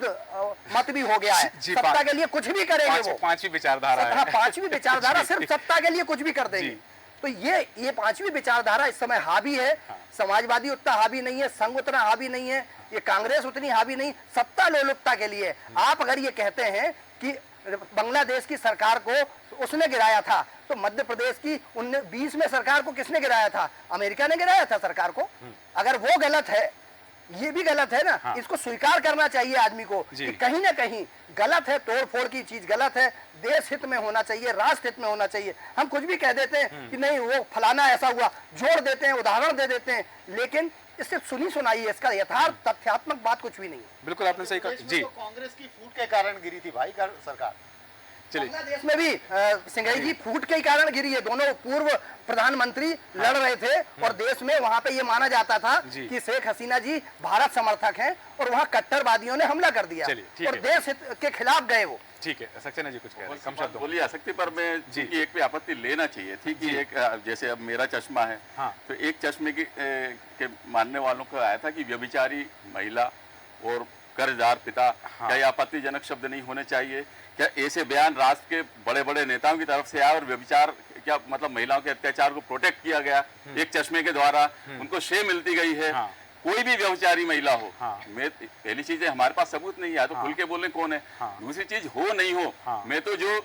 मत भी हो गया है। सत्ता के लिए कुछ भी करेंगे वो, पांचवी विचारधारा है। हाँ, पांचवी विचारधारा सिर्फ सत्ता के लिए कुछ भी कर देंगे। तो ये पांचवी विचारधारा इस समय हावी है। हाँ। समाजवादी उतना हावी नहीं है, संघ उतना हावी नहीं है, ये कांग्रेस उतनी हावी नहीं, सत्ता लोलुपता के लिए। आप अगर ये कहते हैं कि बांग्लादेश की सरकार को उसने गिराया था, तो मध्य प्रदेश की 1920 में सरकार को किसने गिराया था? अमेरिका ने गिराया था सरकार को। अगर वो गलत है, ये भी गलत है ना। हाँ। इसको स्वीकार करना चाहिए आदमी को कि कहीं ना कहीं गलत है, तोड़ फोड़ की चीज गलत है, देश हित में होना चाहिए, राष्ट्र हित में होना चाहिए। हम कुछ भी कह देते हैं कि नहीं वो फलाना ऐसा हुआ, जोड़ देते हैं, उदाहरण दे देते हैं, लेकिन इससे सुनी सुनाई है, इसका यथार्थ तथ्यात्मक बात कुछ भी नहीं है। बिल्कुल आपने सही कहा जी। तो कांग्रेस की फूट के कारण गिरी थी भाई सरकार। बांग्लादेश में भी सिंघई की फूट के कारण गिरी है। दोनों पूर्व प्रधानमंत्री लड़ रहे थे, और देश में वहां पे ये माना जाता था कि शेख हसीना जी भारत समर्थक हैं, और वहां कट्टरवादियों ने हमला कर दिया और देश हित के खिलाफ गए वो। ठीक है, सक्सेना जी कुछ कह रहे हैं, कम शब्दों बोलिए आ सकती, पर मैं जी एक पे आपत्ति लेना चाहिए थी कि एक जैसे अब मेरा चश्मा है। हाँ। तो एक चश्मे के मानने वालों को आया था कि व्यभिचारी महिला और कर्जदार पिता, हाँ। क्या ये आपत्तिजनक शब्द नहीं होने चाहिए? क्या ऐसे बयान राष्ट्र के बड़े बड़े नेताओं की तरफ से आए, और व्यभिचार क्या मतलब महिलाओं के अत्याचार को प्रोटेक्ट किया गया एक चश्मे के द्वारा, उनको शे मिलती गई है। हाँ। कोई भी व्यभिचारी महिला हो, हाँ। मैं पहली चीज है हमारे पास सबूत नहीं है, तो खुल के बोलने कौन है। दूसरी चीज हो नहीं हो, मैं तो जो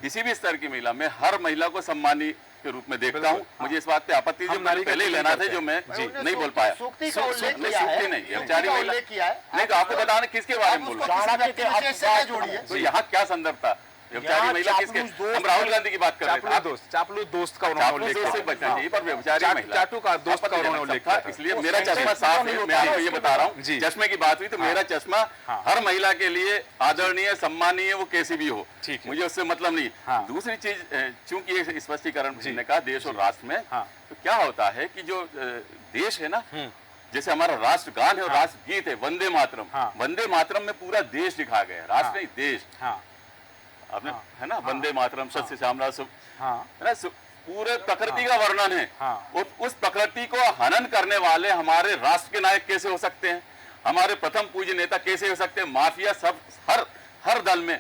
किसी भी स्तर की महिला, मैं हर महिला को सम्मानी के रूप में देखता हूँ। मुझे इस बात पे आपत्ति जो मैंने पहले ही लेना था, जो मैं नहीं बोल पाया। सूक्ति का उल्लेख नहीं, किया है, सूक्ति नहीं, व्यभिचारी महिला किया है। नहीं, तो आपको बताना किसके बारे में बोलूं? तो यहाँ क्या संदर्भ था? व्यभिचारी महिला किसके? हम राहुल गांधी की बात कर रहे थे। चापलूस दोस्त का उन्होंने उल्लेख किया। बचना चाहिए, पर व्यभिचारी महिला, चाटू का दोस्त का उन्होंने उल्लेख किया था। इसलिए मेरा चश्मा साफ है। मैं आपको ये बता रहा हूँ, चश्मे की बात हुई तो मेरा चश्मा हर महिला के लिए आदरणीय, सम्मानीय, वो कैसी भी हो, मुझे उससे मतलब नहीं। दूसरी चीज, चूंकि ये स्पष्टीकरण ने कहा देश और राष्ट्र में, तो क्या होता है कि जो देश है ना, जैसे हमारा राष्ट्रगान है और राष्ट्रगीत है वंदे मातरम, वंदे मातरम में पूरा देश दिखा गया, राष्ट्र नहीं देश। आपने है ना, वंदे मातरम, सत्य श्यामला, है ना, पूरे प्रकृति का वर्णन है। और उस प्रकृति को हनन करने वाले हमारे राष्ट्र के नायक कैसे हो सकते हैं? हमारे प्रथम पूज्य नेता कैसे हो सकते हैं? माफिया सब हर दल में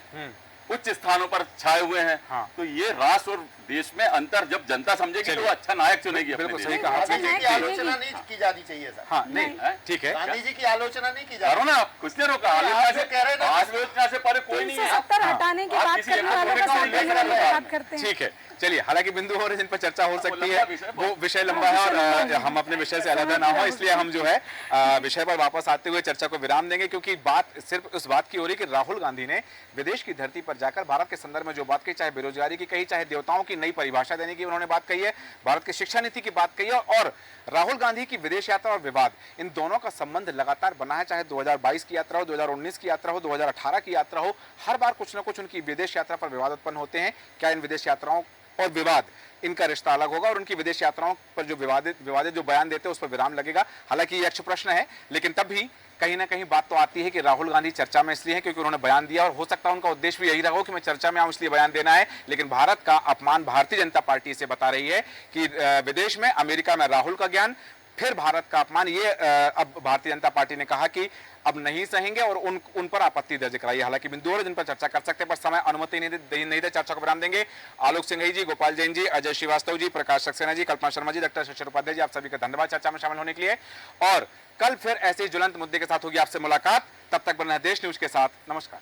उच्च स्थानों पर छाए हुए हैं। तो ये राष्ट्र और देश में अंतर जब जनता समझेगी तो वो अच्छा नायक चुनेगी। बिल्कुल सही कहा। गांधी जी की आलोचना नहीं की जानी चाहिए सर। हाँ, नहीं, ठीक है। गांधी जी की आलोचना नहीं की करो जानी। ना, कुछ नहीं रोका। आलोचना से परे कोई नहीं है। 370 हटाने की बात करने वालों का साथ देने वालों की बात करते हैं। ठीक है, चलिए, हालांकि बिंदु और जिन पर चर्चा हो सकती है वो विषय लंबा है और हम अपने विषय से अलग ना हो, इसलिए हम जो है विषय पर वापस आते हुए चर्चा को विराम देंगे, क्योंकि बात सिर्फ उस बात की हो रही कि राहुल गांधी ने विदेश की धरती पर जाकर भारत के संदर्भ में जो बात कही, चाहे बेरोजगारी की कही, चाहे देवताओं की नई परिभाषा देने की उन्होंने बात कही है, भारत की शिक्षा नीति की बात कही है, और राहुल गांधी की विदेश यात्रा और विवाद, इन दोनों का संबंध लगातार बना है। चाहे 2022 की यात्रा हो, 2019 की यात्रा हो, 2018 की यात्रा हो, हर बार कुछ ना कुछ उनकी विदेश यात्रा पर विवाद उत्पन्न होते हैं। क्या इन विदेश यात्राओं और विवाद, इनका रिश्ता अलग होगा और उनकी विदेश यात्राओं पर जो विवादित जो बयान देते हैं उस पर विराम लगेगा? हालांकि ये यक्ष प्रश्न है, लेकिन तब भी कहीं ना कहीं बात तो आती है कि राहुल गांधी चर्चा में इसलिए है क्योंकि उन्होंने बयान दिया, और हो सकता है उनका उद्देश्य भी यही रहा हो कि मैं चर्चा में आऊं इसलिए बयान देना है। लेकिन भारत का अपमान भारतीय जनता पार्टी इसे बता रही है कि विदेश में, अमेरिका में राहुल का ज्ञान, फिर भारत का अपमान। ये अब भारतीय जनता पार्टी ने कहा कि अब नहीं सहेंगे और उन पर आपत्ति दर्ज कराई। हालांकि बिंदु और जिन पर चर्चा कर सकते हैं, पर समय अनुमति नहीं दे, चर्चा को विराम देंगे। आलोक सिंघई जी, गोपाल जैन जी, अजय श्रीवास्तव जी, प्रकाश सक्सेना जी, कल्पना शर्मा जी, डॉक्टर शशि उपाध्याय जी, आप सभी का धन्यवाद चर्चा में शामिल होने के लिए। और कल फिर ऐसे ज्वलंत मुद्दे के साथ होगी आपसे मुलाकात। तब तक बना है देश न्यूज के साथ। नमस्कार।